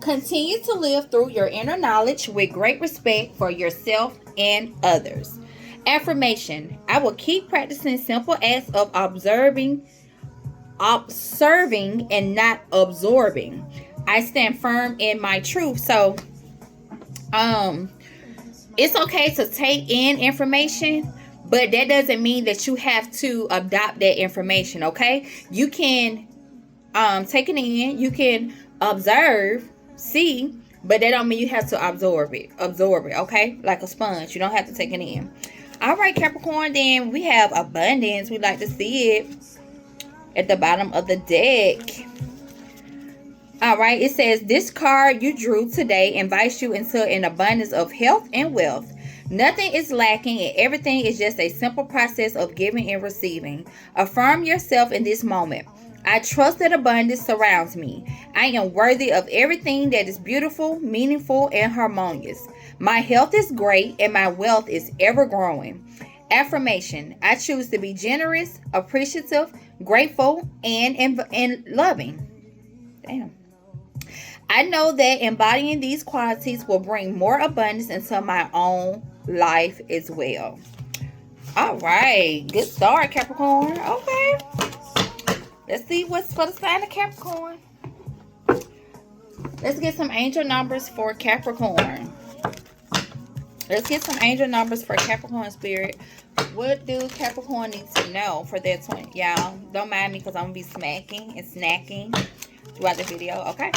Continue to live through your inner knowledge with great respect for yourself and others. Affirmation: I will keep practicing simple acts of observing and not absorbing. I stand firm in my truth. So it's okay to take in information, but that doesn't mean that you have to adopt that information. Okay, you can take it in, you can observe, see, but that don't mean you have to absorb it. Okay, like a sponge, you don't have to take it in. All right, Capricorn, then we have abundance. We like to see it at the bottom of the deck. All right, it says this card you drew today invites you into an abundance of health and wealth. Nothing is lacking and everything is just a simple process of giving and receiving. Affirm yourself in this moment. I trust that abundance surrounds me. I am worthy of everything that is beautiful, meaningful, and harmonious. My health is great and my wealth is ever growing. Affirmation: I choose to be generous, appreciative, grateful, and loving. Damn. I know that embodying these qualities will bring more abundance into my own life as well. All right. Good start, Capricorn. Okay. Let's see what's for the sign of Capricorn. Let's get some angel numbers for Capricorn. Let's get some angel numbers for Capricorn spirit. What do Capricorn need to know for their 20? Y'all, don't mind me because I'm going to be smacking and snacking throughout the video. Okay.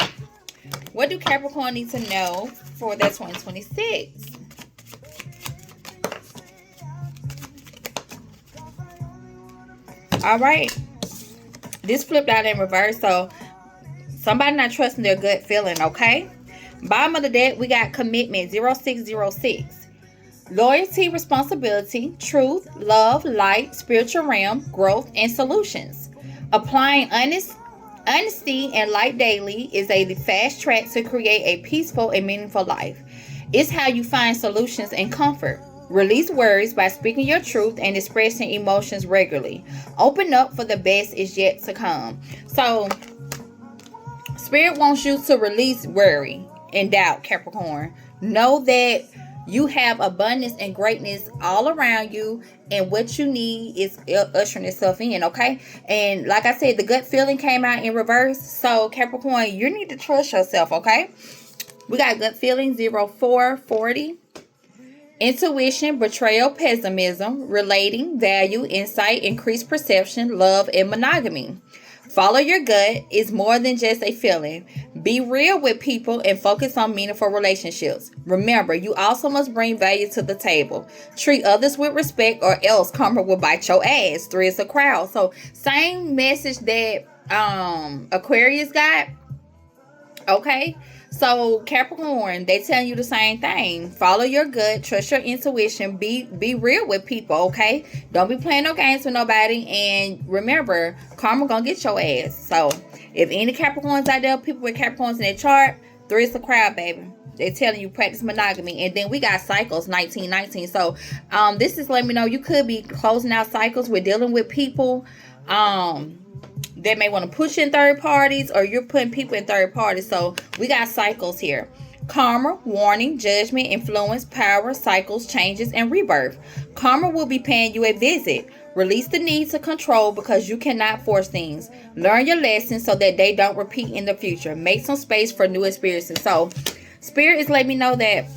What do Capricorn need to know for their 2026? All right. This flipped out in reverse, so somebody not trusting their gut feeling, okay? Bottom of the deck, we got commitment, 0606. Loyalty, responsibility, truth, love, light, spiritual realm, growth, and solutions. Applying honesty and light daily is a fast track to create a peaceful and meaningful life. It's how you find solutions and comfort. Release worries by speaking your truth and expressing emotions regularly. Open up for the best is yet to come. So, Spirit wants you to release worry and doubt, Capricorn. Know that you have abundance and greatness all around you, and what you need is ushering itself in, okay? And like I said, the gut feeling came out in reverse. So, Capricorn, you need to trust yourself, okay? We got gut feeling 0440. Intuition, betrayal, pessimism, relating, value, insight, increased perception, love, and monogamy. Follow your gut is more than just a feeling. Be real with people and focus on meaningful relationships. Remember, you also must bring value to the table. Treat others with respect or else karma will bite your ass. 3 is a crowd. So, same message that Aquarius got. Okay? So, Capricorn, they tell you the same thing. Follow your gut, trust your intuition, be real with people, okay? Don't be playing no games with nobody, and remember, karma gonna get your ass. So, if any Capricorns out there, people with Capricorns in their chart, 3 is the crowd, baby. They're telling you practice monogamy. And then we got cycles, 1919. So this is letting me know you could be closing out cycles. We're dealing with people that may want to push in third parties, or you're putting people in third parties. So we got cycles here. Karma, warning, judgment, influence, power, cycles, changes, and rebirth. Karma will be paying you a visit. Release the need to control because you cannot force things. Learn your lessons so that they don't repeat in the future. Make some space for new experiences. So Spirit is letting me know that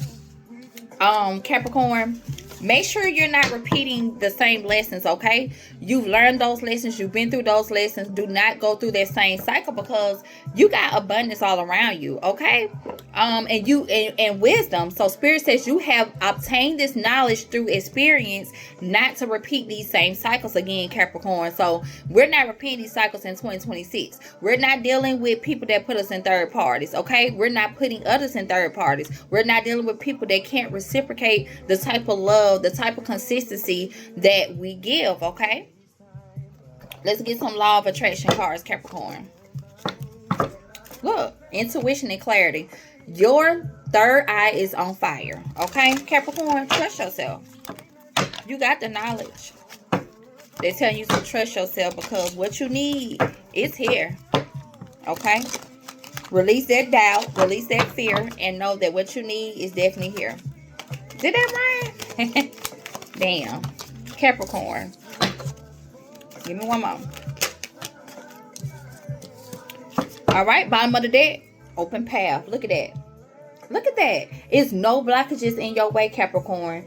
Capricorn, make sure you're not repeating the same lessons, okay? You've learned those lessons. You've been through those lessons. Do not go through that same cycle because you got abundance all around you, okay? And wisdom. So Spirit says you have obtained this knowledge through experience, not to repeat these same cycles again, Capricorn. So we're not repeating these cycles in 2026. We're not dealing with people that put us in third parties, okay? We're not putting others in third parties. We're not dealing with people that can't reciprocate the type of love, the type of consistency that we give, okay? Let's get some law of attraction cards, Capricorn. Look, intuition and clarity. Your third eye is on fire, okay? Capricorn, trust yourself. You got the knowledge. They're telling you to trust yourself because what you need is here, okay? Release that doubt, release that fear, and know that what you need is definitely here. Did that right? Damn. Capricorn. Give me one more. All right, bottom of the deck. Open path. Look at that. Look at that. It's no blockages in your way, Capricorn.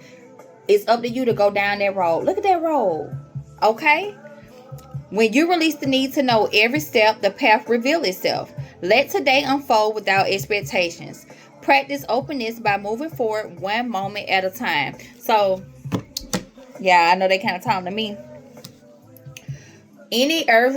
It's up to you to go down that road. Look at that road. Okay? When you release the need to know every step, the path reveals itself. Let today unfold without expectations. Practice openness by moving forward one moment at a time. So, yeah, I know they kind of talking to me.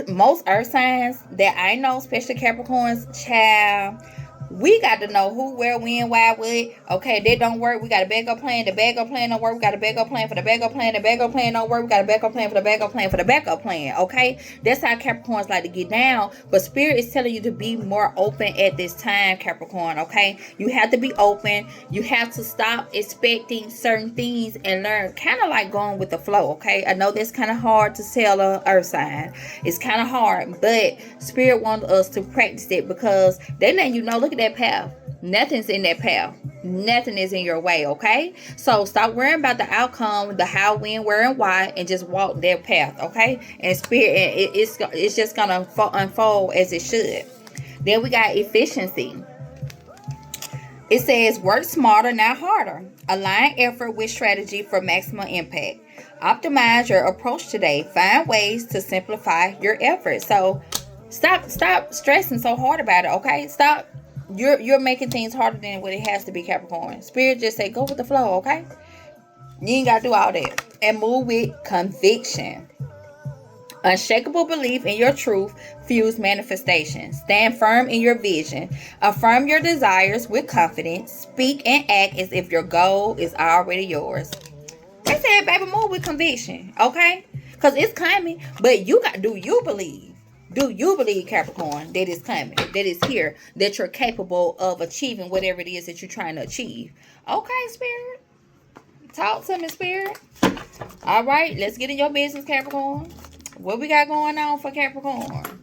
Most earth signs that I know, especially Capricorns, child, we got to know who, where, when, why, what. Okay, that don't work. We got a backup plan. The backup plan don't work. We got a backup plan for the backup plan. The backup plan don't work. We got a backup plan for the backup plan for the backup plan. Okay, that's how Capricorns like to get down. But Spirit is telling you to be more open at this time, Capricorn. Okay, you have to be open. You have to stop expecting certain things and learn, kind of like going with the flow. Okay, I know that's kind of hard to tell a earth sign. It's kind of hard, but Spirit wants us to practice it because they letting you know. Look at that path. Nothing's in that path. Nothing is in your way, okay? So stop worrying about the outcome, the how, when, where, and why, and just walk their path, okay? And Spirit, it's just gonna unfold as it should. Then we got efficiency. It says work smarter, not harder. Align effort with strategy for maximum impact. Optimize your approach today. Find ways to simplify your efforts. So stop stressing so hard about it, okay? Stop. You're making things harder than what it has to be, Capricorn. Spirit just say go with the flow, okay? You ain't got to do all that. And move with conviction. Unshakable belief in your truth fuels manifestation. Stand firm in your vision. Affirm your desires with confidence. Speak and act as if your goal is already yours. They said, baby, move with conviction, okay? Because it's coming, but you got, do you believe? Do you believe, Capricorn, that it's coming, that it's here, that you're capable of achieving whatever it is that you're trying to achieve? Okay, Spirit. Talk to me, Spirit. All right, let's get in your business, Capricorn. What we got going on for Capricorn?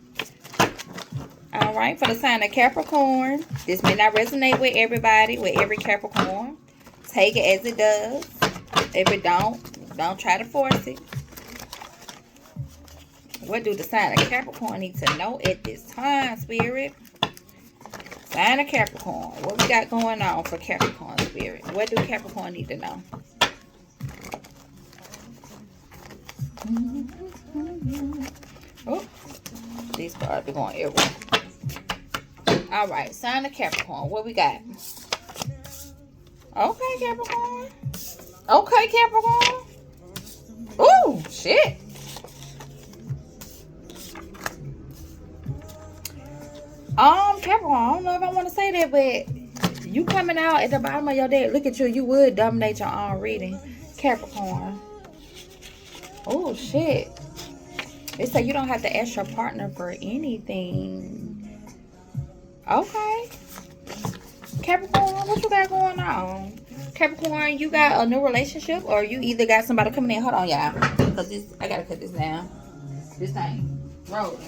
All right, for the sign of Capricorn. This may not resonate with everybody, with every Capricorn. Take it as it does. If it don't try to force it. What do the sign of Capricorn need to know at this time, Spirit? Sign of Capricorn. What we got going on for Capricorn, Spirit? What do Capricorn need to know? Oh, these cards are going everywhere. All right, sign of Capricorn. What we got? Okay, Capricorn. Okay, Capricorn. Oh, shit. Capricorn, I don't know if I want to say that, but you coming out at the bottom of your deck. Look at you. You would dominate your own reading, Capricorn. Oh, shit. They say you don't have to ask your partner for anything. Okay. Capricorn, what you got going on? Capricorn, you got a new relationship, or you either got somebody coming in. Hold on, y'all, because this, I gotta cut this down. This thing rolling.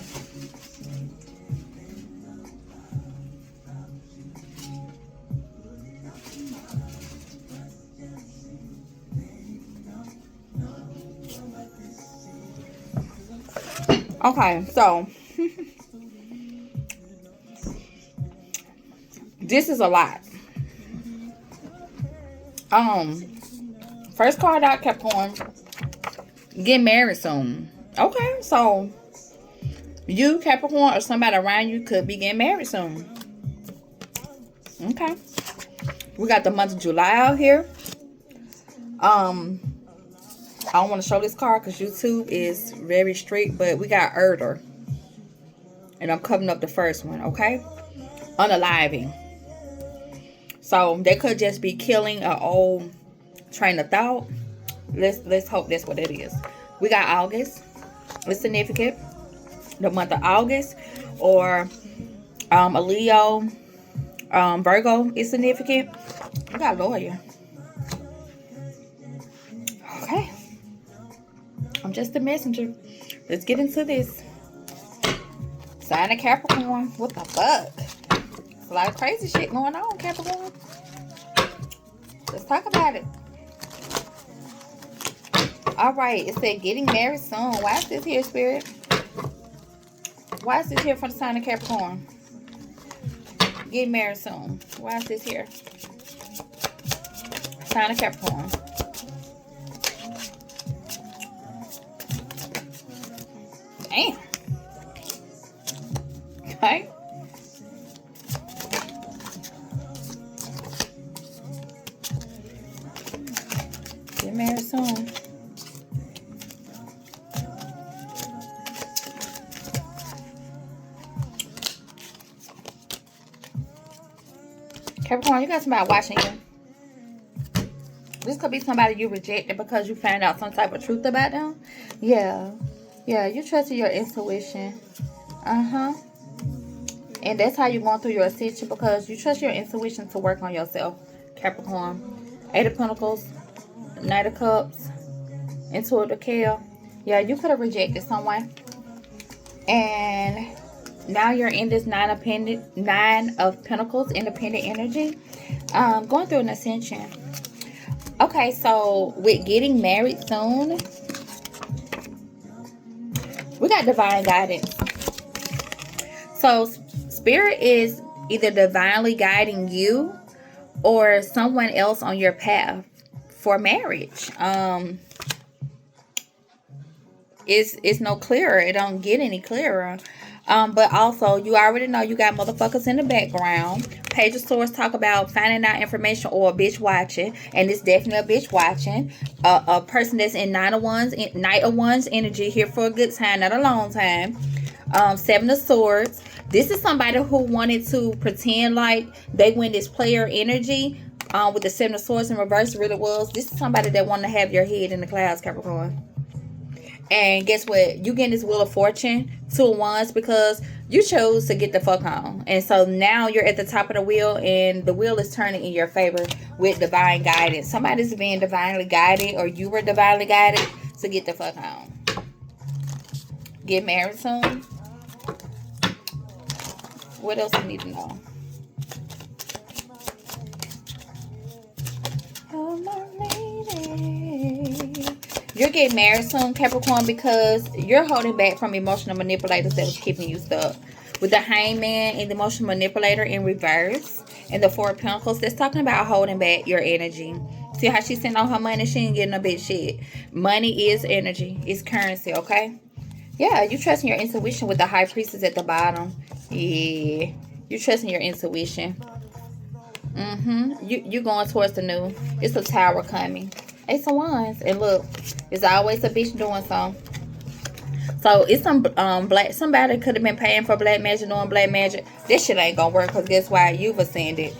Okay, so this is a lot. First card out, Capricorn. Get married soon. Okay, so you, Capricorn, or somebody around you could be getting married soon. Okay. We got the month of July out here. I don't want to show this card because YouTube is very strict, but we got Erder. And I'm covering up the first one, okay? Unaliving. So they could just be killing an old train of thought. Let's hope that's what it is. We got August. It's significant. The month of August, or a Leo, Virgo is significant. We got a lawyer. Okay. I'm just a messenger. Let's get into this. Sign of Capricorn. What the fuck? There's a lot of crazy shit going on, Capricorn. Let's talk about it. Alright, it said getting married soon. Why is this here, Spirit? Why is this here for the sign of Capricorn? Getting married soon. Why is this here? Sign of Capricorn. Damn. Okay. Get married soon. Capricorn, you got somebody watching you. This could be somebody you rejected because you found out some type of truth about them. Yeah. Yeah, you trusted your intuition. And that's how you're going through your ascension, because you trust your intuition to work on yourself, Capricorn. 8 of Pentacles, Knight of Cups, Intuitive Care. Yeah, you could have rejected someone. And now you're in this 9 of Pentacles, independent energy. Going through an ascension. Okay, so with getting married soon, we got divine guidance. So Spirit is either divinely guiding you or someone else on your path for marriage. It's no clearer. It don't get any clearer. But also, you already know you got motherfuckers in the background. Page of Swords talk about finding out information or a bitch watching. And it's definitely a bitch watching. A person that's in Knight of Wands energy, here for a good time, not a long time. 7 of Swords. This is somebody who wanted to pretend like they win this player energy. With the 7 of Swords in reverse, really was. This is somebody that wanted to have your head in the clouds, Capricorn. And guess what? You getting this Wheel of Fortune, 2 of Wands, because you chose to get the fuck on. And so now you're at the top of the wheel, and the wheel is turning in your favor with divine guidance. Somebody's being divinely guided, or you were divinely guided to get the fuck on. Get married soon. What else you need to know? Oh, my lady. You're getting married soon, Capricorn, because you're holding back from emotional manipulators that was keeping you stuck. With the Hangman and the emotional manipulator in reverse, and the 4 of Pentacles, that's talking about holding back your energy. See how she's sitting on her money? She ain't getting a bit shit. Money is energy. It's currency, okay? Yeah, you trusting your intuition with the High Priestess at the bottom. Yeah, you trusting your intuition. You going towards the new. It's a Tower coming. Ace of Wands. And look, it's always a bitch doing something. So it's some somebody could have been paying for black magic, doing black magic. This shit ain't gonna work, because guess why? You've ascended.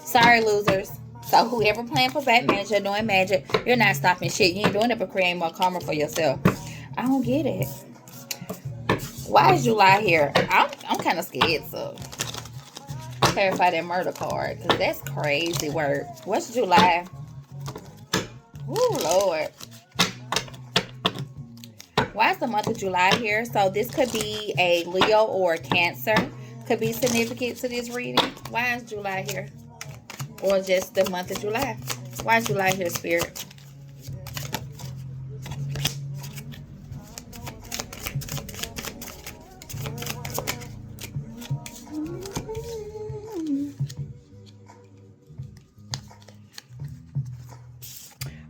Sorry, losers. So whoever playing for black magic, doing magic, you're not stopping shit. You ain't doing it but creating more karma for yourself. I don't get it. Why is July here? I'm kind of scared, so Clarify that murder card, because that's crazy work. What's July? Oh, Lord. Why is the month of July here? So this could be a Leo or a Cancer. Could be significant to this reading. Why is July here? Or just the month of July? Why is July here, Spirit?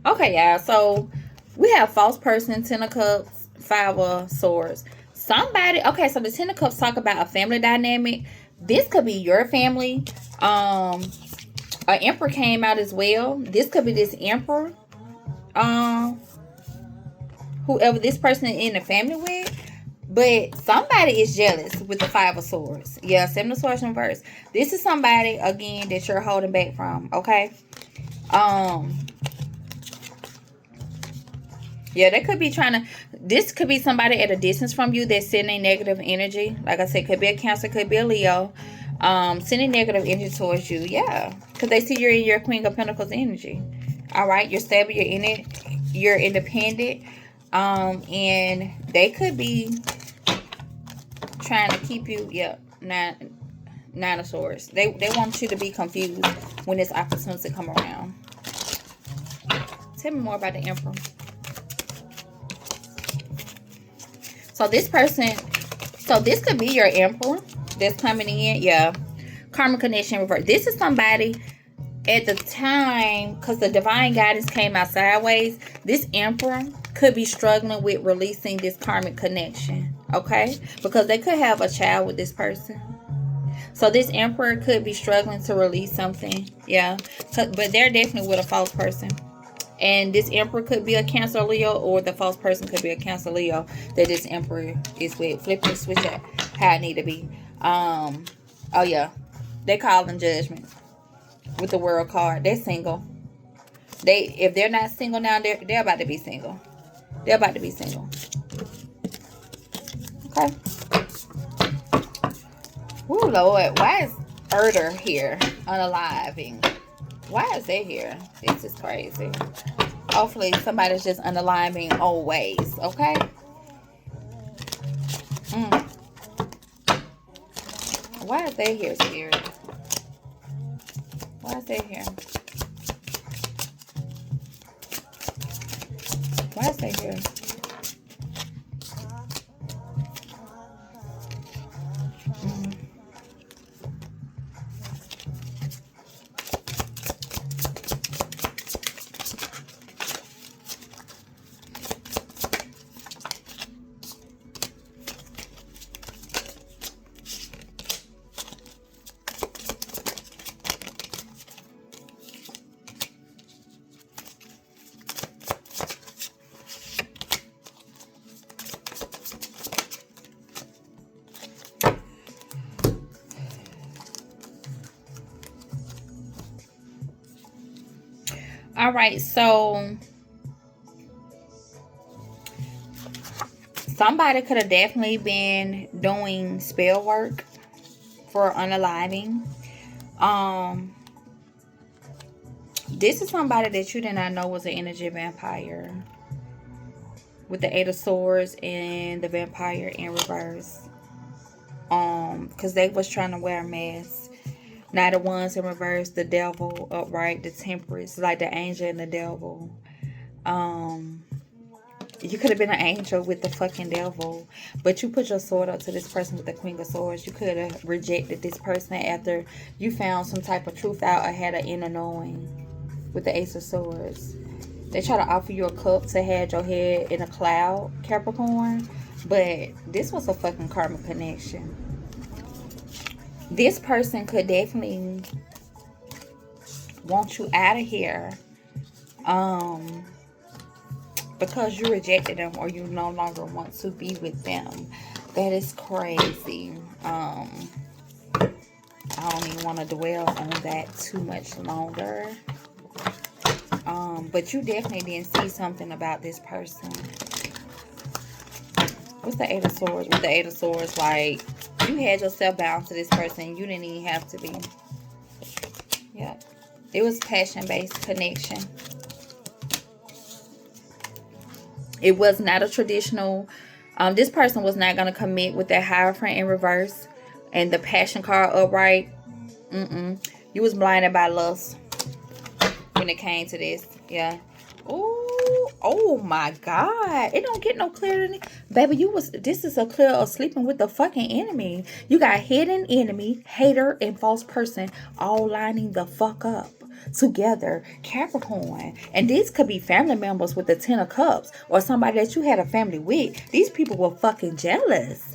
Okay, y'all. So we have false person, Ten of Cups, Five of Swords. Somebody, okay, so the Ten of Cups talk about a family dynamic. This could be your family. An Emperor came out as well. This could be this Emperor. Whoever this person is in the family with. But somebody is jealous with the Five of Swords. Yeah, Seven of Swords in reverse. This is somebody, again, that you're holding back from, okay? Yeah, they could be trying to... This could be somebody at a distance from you that's sending negative energy. Like I said, could be a Cancer, could be a Leo. Sending negative energy towards you. Yeah. Because they see you're in your Queen of Pentacles energy. Alright? You're stable, you're in it. You're independent. And they could be trying to keep you... Yeah. Nine of Swords. They want you to be confused when this opportunity come around. Tell me more about the Emperor. So this person, so this could be your Emperor that's coming in. Yeah. Karma connection reverse. This is somebody at the time, because the divine guidance came out sideways. This Emperor could be struggling with releasing this karmic connection. Okay? Because they could have a child with this person. So this Emperor could be struggling to release something. Yeah. But they're definitely with a false person. And this Emperor could be a Cancer Leo, or the false person could be a Cancer Leo that this Emperor is with. Flip and switch it how it need to be. Oh yeah. They call them Judgment with the World card. They're single. If they're not single now, they're about to be single. They're about to be single. Okay. Ooh, Lord. Why is Herder here? Unaliving. Why is they here? This is crazy. Hopefully somebody's just unaliving old ways. Okay? Why is they here, Spirit? Why is they here? Why is they here? All right, so somebody could have definitely been doing spell work for unaliving. This is somebody that you did not know was an energy vampire. With the Eight of Swords and the vampire in reverse. Because they was trying to wear a mask. Now the ones in reverse, the devil upright, the Temperance, like the angel and the devil. You could have been an angel with the fucking devil, but you put your sword up to this person with the Queen of Swords. You could have rejected this person after you found some type of truth out or had an inner knowing with the Ace of Swords. They try to offer you a cup to have your head in a cloud, Capricorn, but this was a fucking karmic connection. This person could definitely want you out of here because you rejected them or you no longer want to be with them. That is crazy. I don't even want to dwell on that too much longer. But you definitely didn't see something about this person. What's the Eight of Swords? With the Eight of Swords, like, You had yourself bound to this person. You didn't even have to be. Yep. It was passion-based connection. It was not a traditional. This person was not going to commit with that Hierophant in reverse. And the passion card upright. You was blinded by lust when it came to this. Yeah. Oh my God. It don't get no clearer than it. Baby, this is a clear of sleeping with the fucking enemy. You got hidden enemy, hater, and false person all lining the fuck up together, Capricorn. And these could be family members with the 10 of Cups, or somebody that you had a family with. These people were fucking jealous.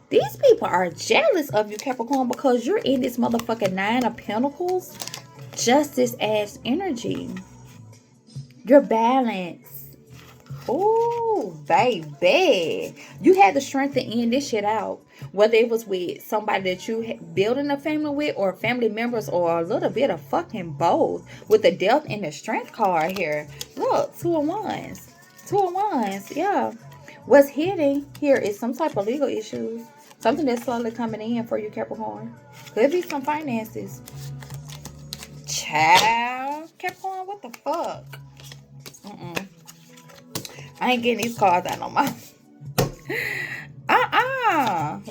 These people are jealous of you, Capricorn, because you're in this motherfucking 9 of Pentacles. Justice ass energy. You're balanced. Oh, baby. You had the strength to end this shit out. Whether it was with somebody that you building a family with, or family members, or a little bit of fucking both. With the Death and the Strength card here. Look, 2 of Wands. 2 of Wands, yeah. What's hidden here is some type of legal issues. Something that's slowly coming in for you, Capricorn. Could be some finances. Child. Capricorn, what the fuck? I ain't getting these cards out no more.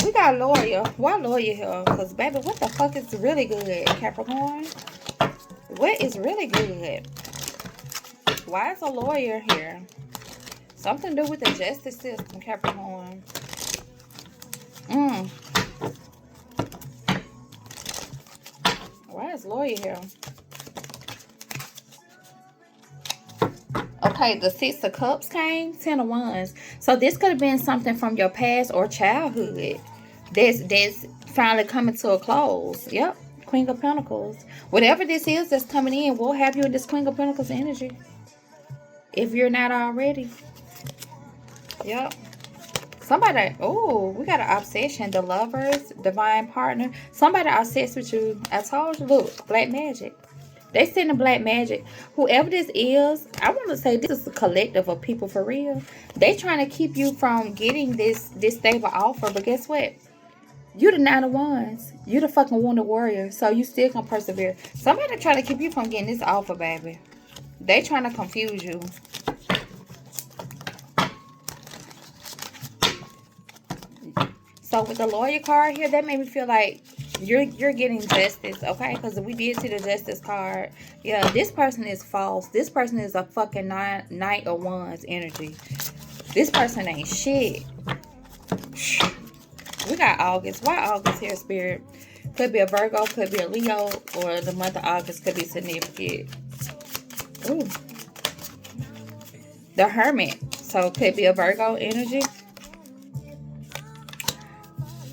We got a lawyer. Why lawyer here? Because, baby, what the fuck is really good, Capricorn? What is really good? Why is a lawyer here? Something to do with the justice system, Capricorn. Why is lawyer here? Okay, the 6 of Cups came, 10 of Wands. So this could have been something from your past or childhood that's finally coming to a close. Yep, Queen of Pentacles. Whatever this is that's coming in, we'll have you in this Queen of Pentacles energy. If you're not already. Yep. Somebody, oh, we got an obsession. The Lovers, divine partner. Somebody obsessed with you. I told you, look, black magic. They send a black magic. Whoever this is, I want to say this is a collective of people for real. They trying to keep you from getting this stable offer. But guess what? You the 9 of Wands. You the fucking wounded warrior. So you still gonna persevere. Somebody trying to keep you from getting this offer, baby. They trying to confuse you. So with the lawyer card here, that made me feel like you're getting justice, okay? Because we did see the justice card. Yeah, this person is false. This person is a fucking Knight of Wands energy. This person ain't shit. We got August. Why August here, Spirit? Could be a Virgo, could be a Leo, or the month of August could be significant. Ooh. The Hermit. So it could be a Virgo energy.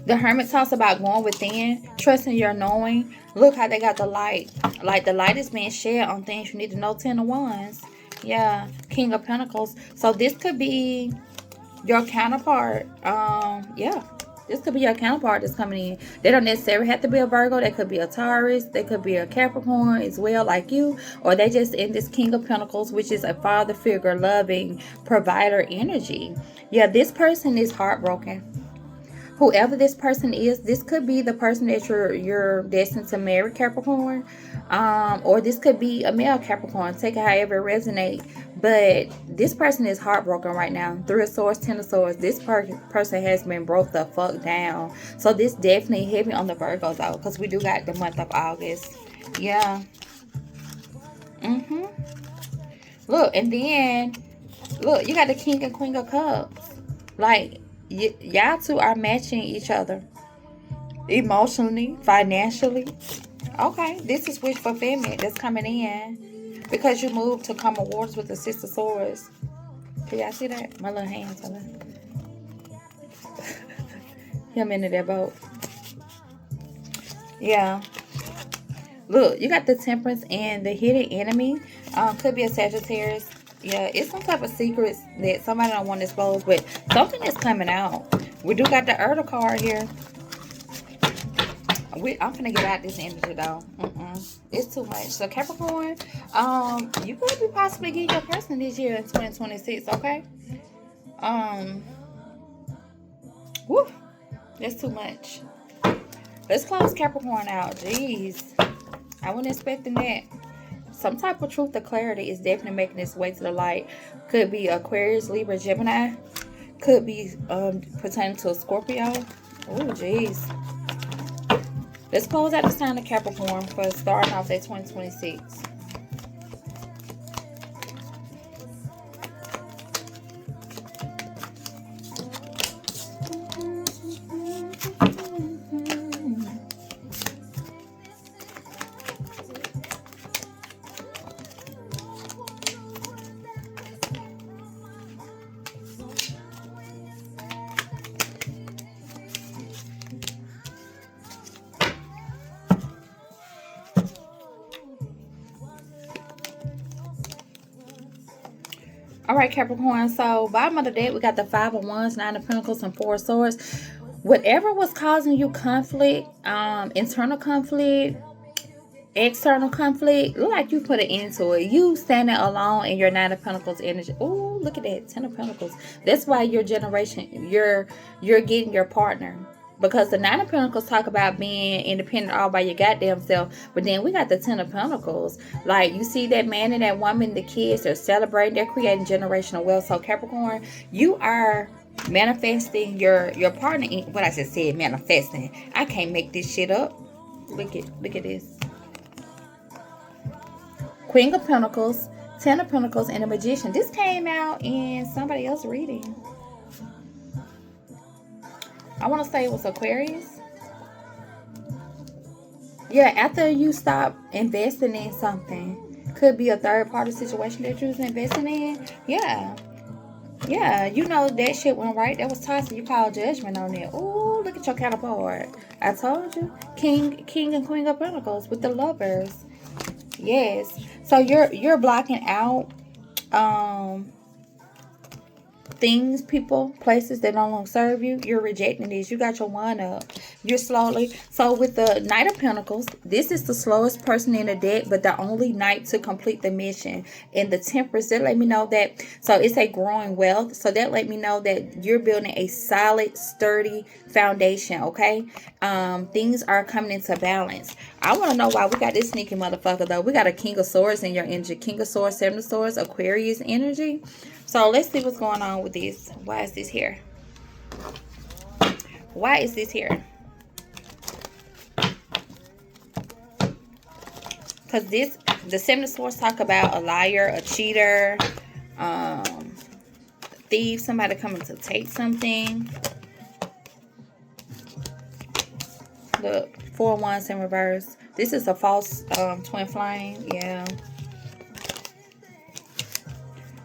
The Hermit talks about going within, trusting your knowing. Look how they got the light. Like the light is being shared on things you need to know. 10 of Wands. Yeah. King of Pentacles. So this could be your counterpart. Yeah. This could be your counterpart that's coming in. They don't necessarily have to be a Virgo. They could be a Taurus. They could be a Capricorn as well, like you. Or they just in this King of Pentacles, which is a father figure, loving, provider energy. Yeah, this person is heartbroken. Whoever this person is, this could be the person that you're destined to marry, Capricorn. Or this could be a male Capricorn. Take it however it resonates. But this person is heartbroken right now. 3 of Swords, 10 of Swords. This person has been broke the fuck down. So this definitely heavy on the Virgos out. Because we do got the month of August. Yeah. Look, and then, look, you got the King and Queen of Cups. Like, y'all two are matching each other emotionally, financially. Okay, this is wish fulfillment that's coming in because you moved to come awards with the 6 of Swords. Can y'all see that? My little hands on it. Him into that boat. Yeah. Look, you got the Temperance and the hidden enemy. Could be a Sagittarius. Yeah, it's some type of secrets that somebody don't want to expose, but something is coming out. We do got the Erda card here. I'm gonna get out this energy though. It's too much. So Capricorn, you could be possibly getting your person this year in 2026. Okay. Woo, that's too much. Let's close Capricorn out. Jeez. I wasn't expecting that. Some type of truth or clarity is definitely making its way to the light. Could be Aquarius, Libra, Gemini. Could be pertaining to a Scorpio. Oh, jeez. Let's close out the sign of Capricorn for starting off that 2026. Alright, Capricorn, so bottom of the deck, we got the 5 of Wands, 9 of Pentacles, and 4 of Swords. Whatever was causing you conflict, internal conflict, external conflict, look like you put an end to it. You standing alone in your 9 of Pentacles energy. Oh, look at that, 10 of Pentacles. That's why your generation, you're getting your partner. Because the 9 of Pentacles talk about being independent all by your goddamn self. But then we got the 10 of Pentacles. Like, you see that man and that woman, the kids, they're celebrating. They're creating generational wealth. So, Capricorn, you are manifesting your partner. What I just said, manifesting. I can't make this shit up. Look at this. Queen of Pentacles, 10 of Pentacles, and the Magician. This came out in somebody else's reading. I want to say it was Aquarius. Yeah, after you stop investing in something, could be a third party situation that you was investing in. Yeah, you know that shit went right. That was toxic. You called judgment on it. Ooh, look at your counterpart. I told you, King and Queen of Pentacles with the Lovers. Yes. So you're blocking out things, people, places that no longer serve you. You're rejecting these. You got your wand up. You're slowly. So with the Knight of Pentacles, this is the slowest person in the deck, but the only knight to complete the mission. And the Temperance, that let me know that. So it's a growing wealth. So that let me know that you're building a solid, sturdy foundation. Okay. Things are coming into balance. I want to know why we got this sneaky motherfucker though. We got a King of Swords in your energy. King of Swords, 7 of Swords, Aquarius energy. So let's see what's going on with this. Why is this here? Why is this here? Because the 7 of Swords talk about a liar, a cheater, thief, somebody coming to take something. Look, 4 of Wands in reverse. This is a false twin flame. Yeah.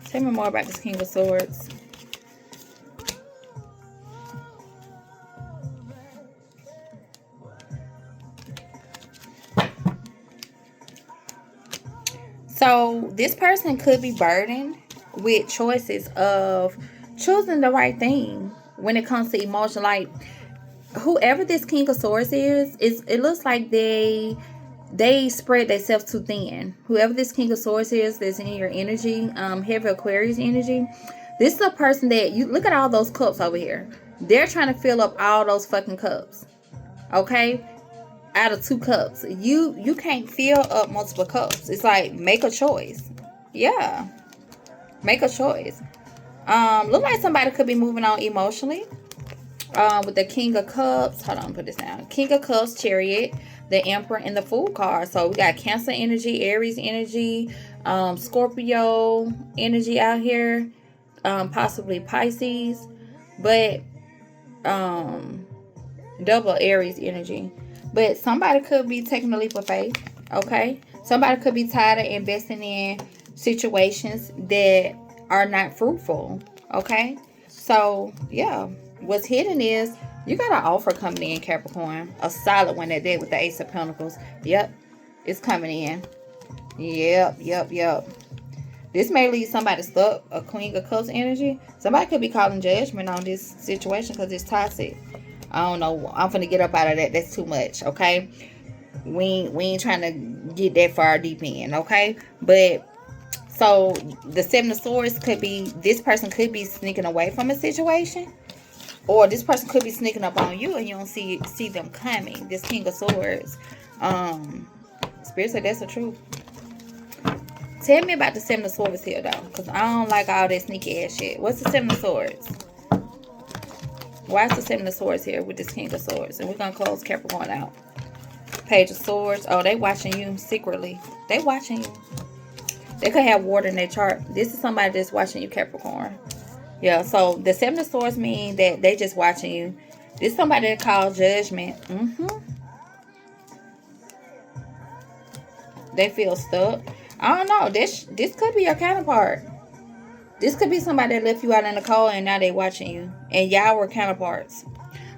Tell me more about this King of Swords. So this person could be burdened with choices of choosing the right thing when it comes to emotion. Like, whoever this King of Swords is, it looks like they spread themselves too thin. Whoever this King of Swords is that's in your energy, heavy Aquarius energy, this is a person that, you look at all those cups over here. They're trying to fill up all those fucking cups. Okay? Out of 2 cups. You can't fill up multiple cups. It's like, make a choice. Yeah. Make a choice. Look like somebody could be moving on emotionally. With the King of Cups. Hold on, put this down. King of Cups, Chariot, the Emperor, and the Fool card. So we got Cancer energy, Aries energy, Scorpio energy out here, possibly Pisces, but double Aries energy. But somebody could be taking a leap of faith. Okay, somebody could be tired of investing in situations that are not fruitful. Okay, so yeah. What's hidden is you got an offer coming in, Capricorn. A solid one that day with the Ace of Pentacles. Yep. It's coming in. Yep. This may leave somebody stuck. A Queen of Cups energy. Somebody could be calling judgment on this situation because it's toxic. I don't know. I'm finna get up out of that. That's too much. Okay. We ain't trying to get that far deep in. Okay. But so the 7 of Swords could be, this person could be sneaking away from a situation. Or this person could be sneaking up on you and you don't see them coming. This King of Swords. Spirit said that's the truth. Tell me about the Seven of Swords here, though. Because I don't like all that sneaky ass shit. What's the Seven of Swords? Why is the Seven of Swords here with this King of Swords? And we're going to close Capricorn out. Page of Swords. Oh, they watching you secretly. They watching you. They could have water in their chart. This is somebody that's watching you, Capricorn. Yeah, so the Seven of Swords mean that they just watching you. This is somebody that calls judgment. They feel stuck. I don't know. This could be your counterpart. This could be somebody that left you out in the cold and now they watching you. And y'all were counterparts.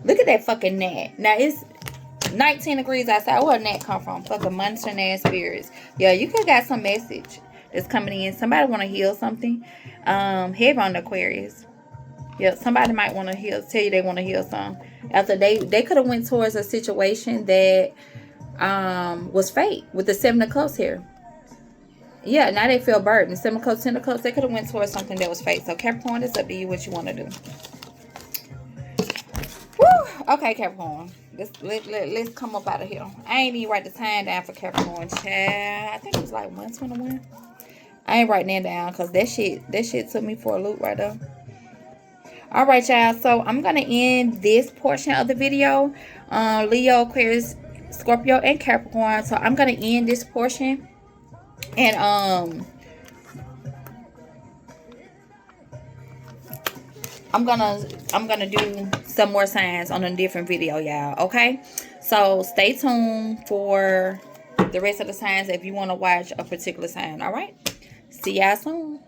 Look at that fucking gnat. Now it's 19 degrees outside. Where a gnat come from? Fucking monster ass spirits. Yeah, you could got some message that's coming in. Somebody want to heal something. Heavy on the Aquarius. Yeah, somebody might want to heal. Tell you they want to heal something. After they could have went towards a situation that was fate with the Seven of Cups here. Yeah, now they feel burdened. Seven of Cups, Ten of Cups, they could have went towards something that was fate. So Capricorn, it's up to you what you want to do. Woo! Okay, Capricorn. Let's come up out of here. I ain't even write the time down for Capricorn. Child. I think it was like 121. I ain't writing that down because that shit took me for a loop right there. All right, y'all. So I'm going to end this portion of the video. Leo, Aquarius, Scorpio, and Capricorn. So I'm going to end this portion. And I'm gonna do some more signs on a different video, y'all. Okay, so stay tuned for the rest of the signs if you want to watch a particular sign. All right, see y'all soon.